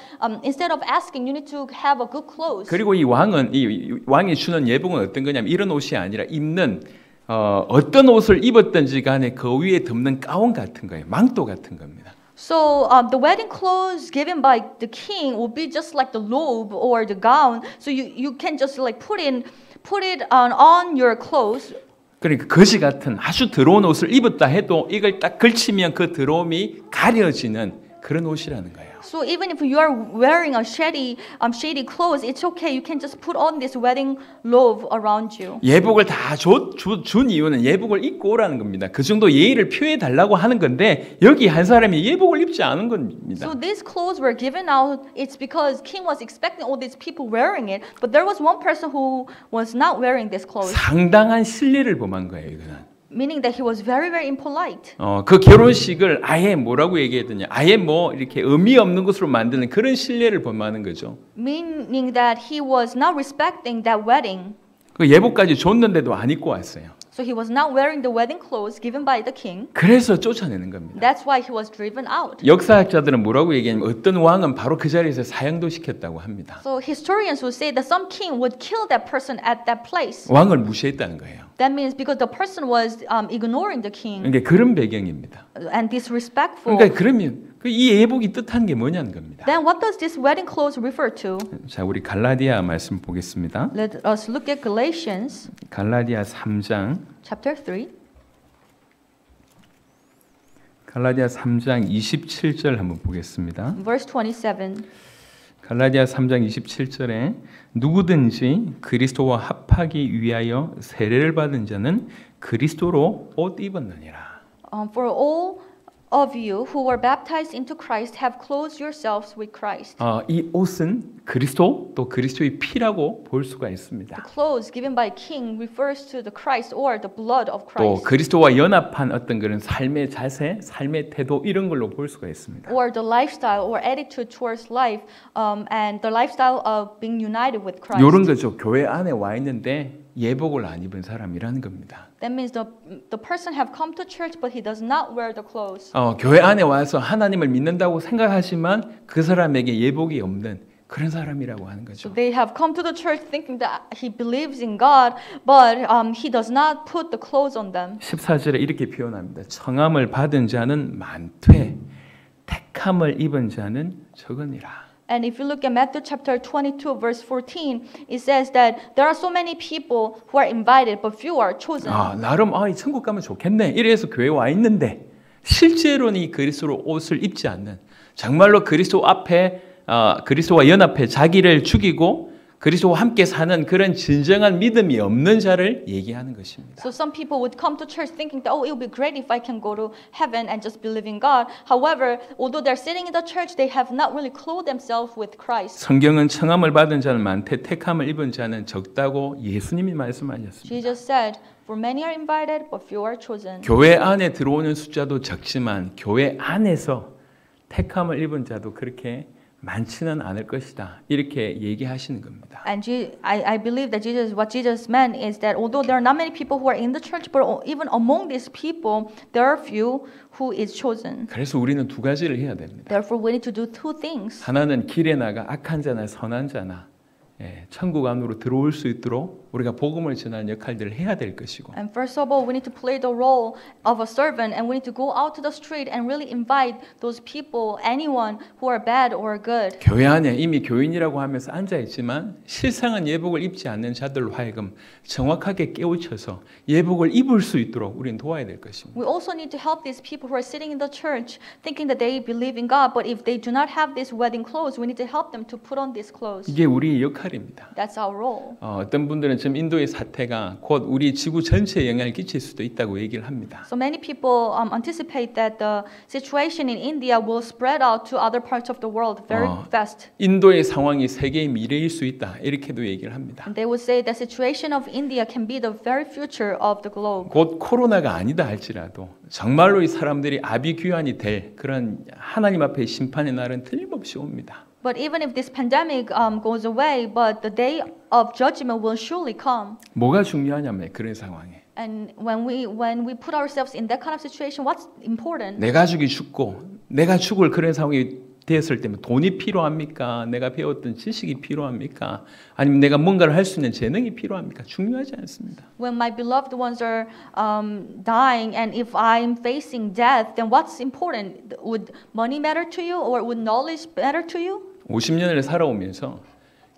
instead of asking, you need to have a good clothes. 그리고 이 왕이 주는 예복은 어떤 거냐면 이런 옷이 아니라 입는 어떤 옷을 입었든지 간에 그 위에 덮는 가운 같은 거예요. 망토 같은 겁니다. So the wedding clothes given by the king will be just like the robe or the gown. So you can just like put it on your clothes. 그러니까 거지 같은 아주 더러운 옷을 입었다 해도 이걸 딱 걸치면 그 더러움이 가려지는 그런 옷이라는 거예요. So even if you are wearing a shady clothes, it's okay. You can just put on this wedding robe around you. 예복을 다 준 이유는 예복을 입고 오라는 겁니다. 그 정도 예의를 표해 달라고 하는 건데 여기 한 사람이 예복을 입지 않은 겁니다. So these clothes were given out. It's because king was expecting all these people wearing it, but there was one person who was not wearing this clothes. 상당한 신뢰를 범한 거예요, 이거는. Meaning that he was very, very impolite. 그 결혼식을 아예 뭐라고 얘기했더니 아예 뭐 이렇게 의미 없는 것으로 만드는 그런 신뢰를 범하는 거죠. Meaning that he was not respecting that wedding. 그 예복까지 줬는데도 안 입고 왔어요. So he was not wearing the wedding clothes given by the king. 그래서 쫓아내는 겁니다. That's why he was driven out. 역사학자들은 뭐라고 얘기하냐면 어떤 왕은 바로 그 자리에서 사형도 시켰다고 합니다. So historians will say that some king would kill that person at that place. 왕을 무시했다는 거예요. That means because the person was ignoring the king 그러니까 그런 배경입니다. and disrespectful. 그러니까 그러면 이 예복이 뜻하는 게 뭐냐는 겁니다. Then what does this wedding clothes refer to? 자, 우리 갈라디아 말씀 보겠습니다. Let us look at Galatians 갈라디아 3장 chapter 3. 갈라디아 3장 27절 한번 보겠습니다. Verse 27. 갈라디아 3장 27절에 누구든지 그리스도와 합하기 위하여 세례를 받은 자는 그리스도로 옷 입었느니라. For all of you who were baptized into Christ have clothed yourselves with Christ. 이 옷은 그리스도 또 그리스도의 피라고 볼 수가 있습니다. The clothes given by king refers to the Christ or the blood of 또 Christ. 그리스도와 연합한 어떤 그런 삶의 자세, 삶의 태도 이런 걸로 볼 수가 있습니다. Or the lifestyle or attitude towards life, and the lifestyle of being united with Christ. 이런 거죠. 교회 안에 와 있는데 예복을 안 입은 사람이라는 겁니다. That means the person have come to church but he does not wear the clothes. 교회 안에 와서 하나님을 믿는다고 생각하지만 그 사람에게 예복이 없는 그런 사람이라고 하는 거죠. So they have come to the church thinking that he believes in God, but he does not put the clothes on them. 14절에 이렇게 표현합니다. 청함을 받은 자는 많되 택함을 입은 자는 적으니라. And if you look at Matthew chapter 22 verse 14, it says that there are so many people who are invited, but few are chosen. 나름 이 천국 가면 좋겠네. 이래서 교회 와 있는데 실제로는 이 그리스도 옷을 입지 않는 정말로 그리스도 앞에 그리스도와 연합해 자기를 죽이고 그리스도와 함께 사는 그런 진정한 믿음이 없는 자를 얘기하는 것입니다. So some people would come to church thinking that it would be great if I can go to heaven and just believe in God. However, although they're sitting in the church, they have not really clothed themselves with Christ. 성경은 청함을 받은 자는 많되 택함을 입은 자는 적다고 예수님이 말씀하셨습니다. Jesus said, "For many are invited, but few are chosen." 교회 안에 들어오는 숫자도 적지만 교회 안에서 택함을 입은 자도 그렇게 많지는 않을 것이다. 이렇게 얘기하시는 겁니다. And I believe that what Jesus meant is that although there are not many people who are in the church, but even among these people, there are few who is chosen. 그래서 우리는 두 가지를 해야 됩니다. Therefore, we need to do two things. 하나는 길에 나가 악한 자나 선한 자나 천국 안으로 들어올 수 있도록 우리가 복음을 전하는 역할들을 해야 될 것이고 And first of all, we need to play the role of a servant, and we need to go out to the street and really invite those people, anyone who are bad or good. 교회 안에 이미 교인이라고 하면서 앉아 있지만 실상은 예복을 입지 않는 자들로 하여금 정확하게 깨우쳐서 예복을 입을 수 있도록 우리는 도와야 될 것입니다. We also need to help these people who are sitting in the church thinking that they believe in God, but if they do not have these wedding clothes, we need to help them to put on these clothes. 이게 우리의 역할입니다. That's our role. 어떤 분들은 지금 인도의 사태가 곧 우리 지구 전체에 영향을 끼칠 수도 있다고 얘기를 합니다. So many people anticipate that the situation in India will spread out to other parts of the world very fast. 인도의 상황이 세계의 미래일 수 있다 이렇게도 얘기를 합니다. And they would say the situation of India can be the very future of the globe. 곧 코로나가 아니다 할지라도 정말로 이 사람들이 아비규환이 될 그런 하나님 앞에 심판의 날은 틀림없이 옵니다. But even if this pandemic goes away, but the day of judgment will surely come. 뭐가 중요하냐면 그런 상황에 And when we put ourselves in that kind of situation, what's important? 내 가족이 죽고 내가 죽을 그런 상황이 되었을 때면 돈이 필요합니까? 내가 배웠던 지식이 필요합니까? 아니면 내가 뭔가를 할 수 있는 재능이 필요합니까? 중요하지 않습니다. When my beloved ones are dying, and if I'm facing death, then what's important? Would money matter to you, or would knowledge matter to you? 50년을 살아오면서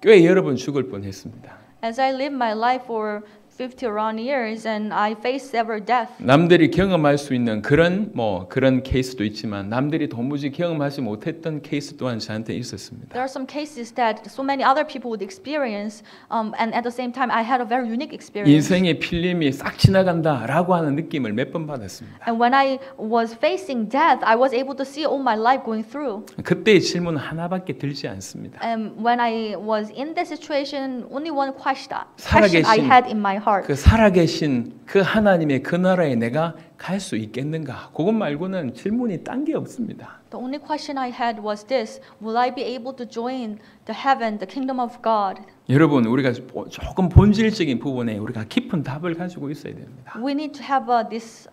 꽤 여러 번 죽을 뻔했습니다. As I live my life for 50 around years, and I face several deaths. 남들이 경험할 수 있는 그런 케이스도 있지만 남들이 도무지 경험하지 못했던 케이스 또한 저한테 있었습니다. There are some cases that so many other people would experience, and at the same time, I had a very unique experience. 인생의 필름이 싹 지나간다라고 하는 느낌을 몇 번 받았습니다. And when I was facing death, I was able to see all my life going through. 그때의 질문 하나밖에 들지 않습니다. And when I was in that situation, only one question 살아계신 I had in my heart. 그 살아계신 그 하나님의 그 나라에 내가 갈 수 있겠는가? 그것 말고는 질문이 딴 게 없습니다. The only question I had was this: Will I be able to join the heaven, the kingdom of God? 여러분, 우리가 조금 본질적인 부분에 우리가 깊은 답을 가지고 있어야 됩니다. We need to have this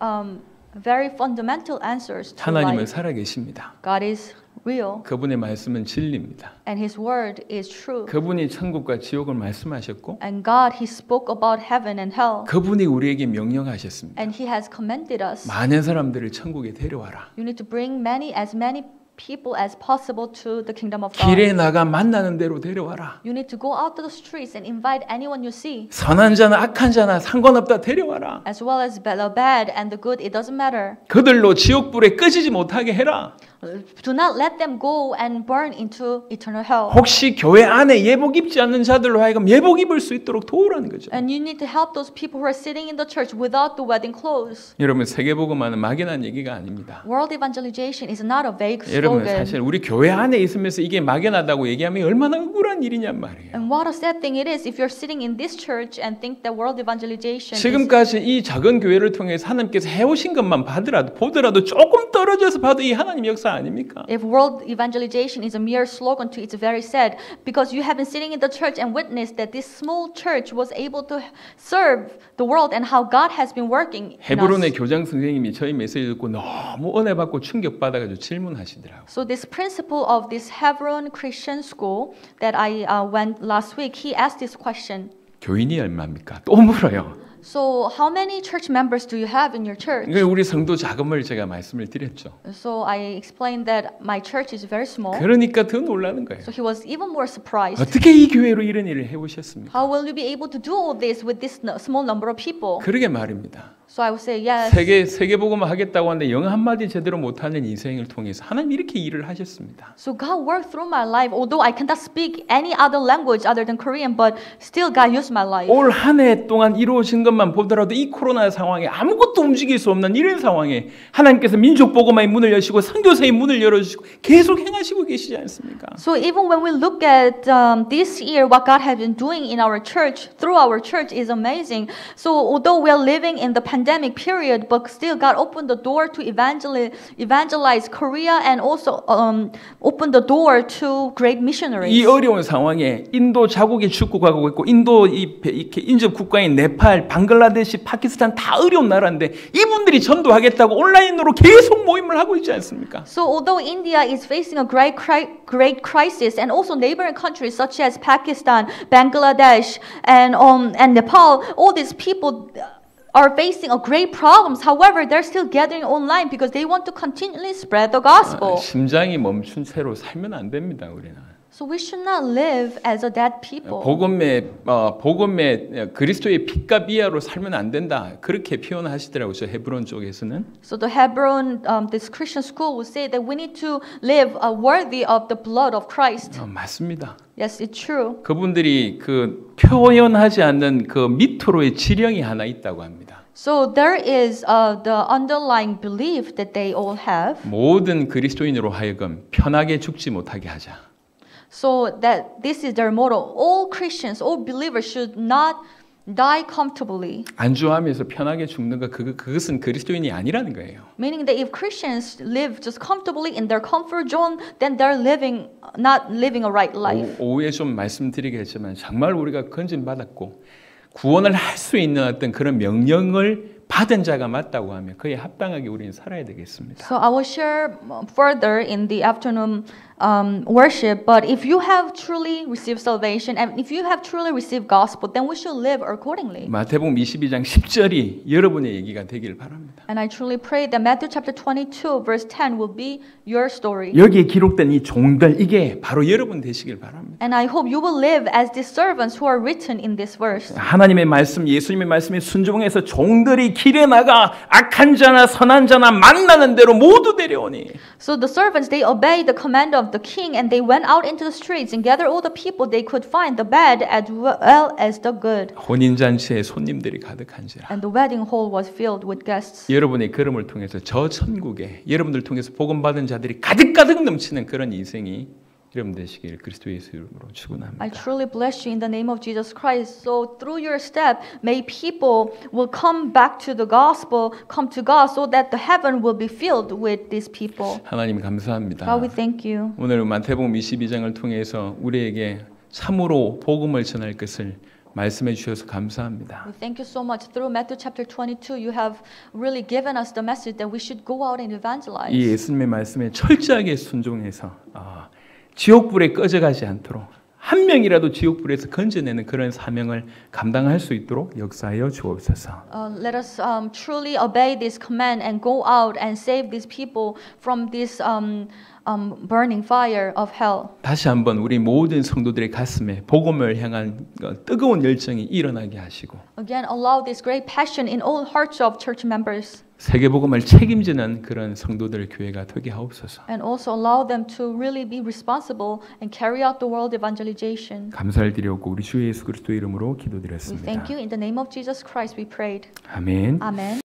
very fundamental answers to 하나님은 life. 살아계십니다. God is real, 그분의 말씀은 진리입니다. and His word is true. 그분이 천국과 지옥을 말씀하셨고 And God, He spoke about heaven and hell, 그분이 우리에게 명령하셨습니다. and He has commanded us. 많은 사람들을 천국에 데려와라. You need to bring as many people as possible to the kingdom of God. 길에 나가 만나는 대로 데려와라. You need to go out to the streets and invite anyone you see, 선한 자나 악한 자나 상관없다 데려와라. as well as the bad and the good. It doesn't matter. 그들로 지옥불에 꺼지지 못하게 해라. Do not let them go and burn into eternal hell. 혹시 교회 안에 예복 입지 않는 자들로 하여금 예복 입을 수 있도록 도우라는 거죠. And you need to help those people who are sitting in the church without the wedding clothes. 여러분, 세계복음화는 막연한 얘기가 아닙니다. World evangelization is not a vague 여러분, slogan. 사실 우리 교회 안에 있으면서 이게 막연하다고 얘기하면 얼마나 억울한 일이냔 말이에요. And what a sad thing it is if you're sitting in this church and think that world evangelization is. 지금까지 이 작은 교회를 통해서 하나님께서 해오신 것만 보더라도 조금 떨어져서 봐도 이 하나님 역사 아닙니까? If world evangelization is a mere slogan to it's very sad, because you have been sitting in the church and witnessed that this small church was able to serve the world and how God has been working in 헤브론의 us. 교장 선생님이 저희 메시지 듣고 너무 은혜 받고 충격 받아가지고 질문하시더라고요. So this principal of this Hebron Christian school that I went last week, he asked this question. 교인이 얼마입니까? 또 물어요. So how many church members do you have in your church? 우리 성도 자금을 제가 말씀을 드렸죠. So I explained that my church is very small. 그러니까 더 놀라는 거예요. So he was even more surprised. 어떻게 이 교회로 이런 일을 해오셨습니까? How will you be able to do all this with this small number of people? 그러게 말입니다. So I would say yes. 세계복음을 하겠다고 하는데 영어 한마디 제대로 못하는 인생을 통해서 하나님 이렇게 일을 하셨습니다. So God worked through my life, although I cannot speak any other language other than Korean, but still God used my life. 올 한 해 동안 이루어진 것만 보더라도 이 코로나 상황에 아무것도 움직일 수 없는 이런 상황에 하나님께서 민족복음화의 문을 여시고 선교사의 문을 열어주시고 계속 행하시고 계시지 않습니까? So even when we look at this year, what God has been doing in our church, through our church is amazing. So although we are living in the pandemic, pandemic period, but still God opened the door to evangelize Korea and also opened the door to great missionaries. 이 어려운 상황에 인도 자국이 죽고 가고 있고 인도 이렇게 인접 국가인 네팔, 방글라데시, 파키스탄 다 어려운 나라인데 이분들이 전도하겠다고 온라인으로 계속 모임을 하고 있지 않습니까? So although India is facing a great crisis, and also neighboring countries such as Pakistan, Bangladesh, and Nepal, all these people are facing a great problems. However, they're still gathering online because they want to continually spread the gospel. 심장이 멈춘 채로 살면 안 됩니다, 우리는. So we should not live as a dead people. 복음의 그리스도의 빛과 비아로 살면 안 된다. 그렇게 표현하시더라고요. 저 헤브론 쪽에서는. So the Hebron, this Christian school will say that we need to live worthy of the blood of Christ. 맞습니다. Yes, it's true. 그분들이 그 표현하지 않는 그 밑으로의 지령이 하나 있다고 합니다. So there is the underlying belief that they all have. 모든 그리스도인으로 하여금 편하게 죽지 못하게 하자. So that this is their motto. All Christians, all believers should not die comfortably. 안주하면서 편하게 죽는 거 그것은 그리스도인이 아니라는 거예요. Meaning that if Christians live just comfortably in their comfort zone, then they're not living a right life. 오후에 좀 말씀드리겠지만 정말 우리가 건진 받았고 구원을 할 수 있는 어떤 그런 명령을 받은 자가 맞다고 하면 그에 합당하게 우리는 살아야 되겠습니다. So I will share further in the afternoon worship. But if you have truly received salvation and if you have truly received gospel, then we should live accordingly. 마태복음 22장 10절이 여러분의 얘기가 되기를 바랍니다. And I truly pray that Matthew chapter 22 verse 10 will be your story. 여기에 기록된 이 종들 이게 바로 여러분 되시길 바랍니다. And I hope you will live as the servants who are written in this verse. 하나님의 말씀, 예수님의 말씀에 순종해서 종들이 길에 나가 악한 자나 선한 자나 만나는 대로 모두 데려오니. So the servants, they obeyed the command of the king and they went out into the streets and gathered all the people they could find, the bad as well as the good. 혼인잔치에 손님들이 가득한지라. And the wedding hall was filled with guests. 여러분의 걸음을 통해서 저 천국에 여러분들 통해서 복음 받은 자들이 가득가득 넘치는 그런 인생이 여러분 되시길 그리스도 예수 이름으로 축원합니다. I truly bless you in the name of Jesus Christ. So through your step, may people will come back to the gospel, come to God, so that the heaven will be filled with these people. 하나님 감사합니다. God, we thank you. 오늘 마태복음 22장을 통해서 우리에게 참으로 복음을 전할 것을 말씀해 주셔서 감사합니다. We thank you so much. Through Matthew chapter 22, you have really given us the message that we should go out and evangelize. 이 예수님의 말씀에 철저하게 순종해서 지옥불에 꺼져가지 않도록 한 명이라도 지옥불에서 건져내는 그런 사명을 감당할 수 있도록 역사하여 주옵소서. Let us truly obey this command and go out and save these people from this burning fire of hell. 다시 한번 우리 모든 성도들의 가슴에 복음을 향한 뜨거운 열정이 일어나게 하시고 Again, allow this great passion in all hearts of church members. 세계 복음을 책임지는 그런 성도들 교회가 되게 하옵소서. And also allow them to really be responsible and carry out the world evangelization. 감사를 드리옵고 우리 주 예수 그리스도 이름으로 We 기도드렸습니다. thank you in the name of Jesus Christ. We prayed. 아멘. Amen.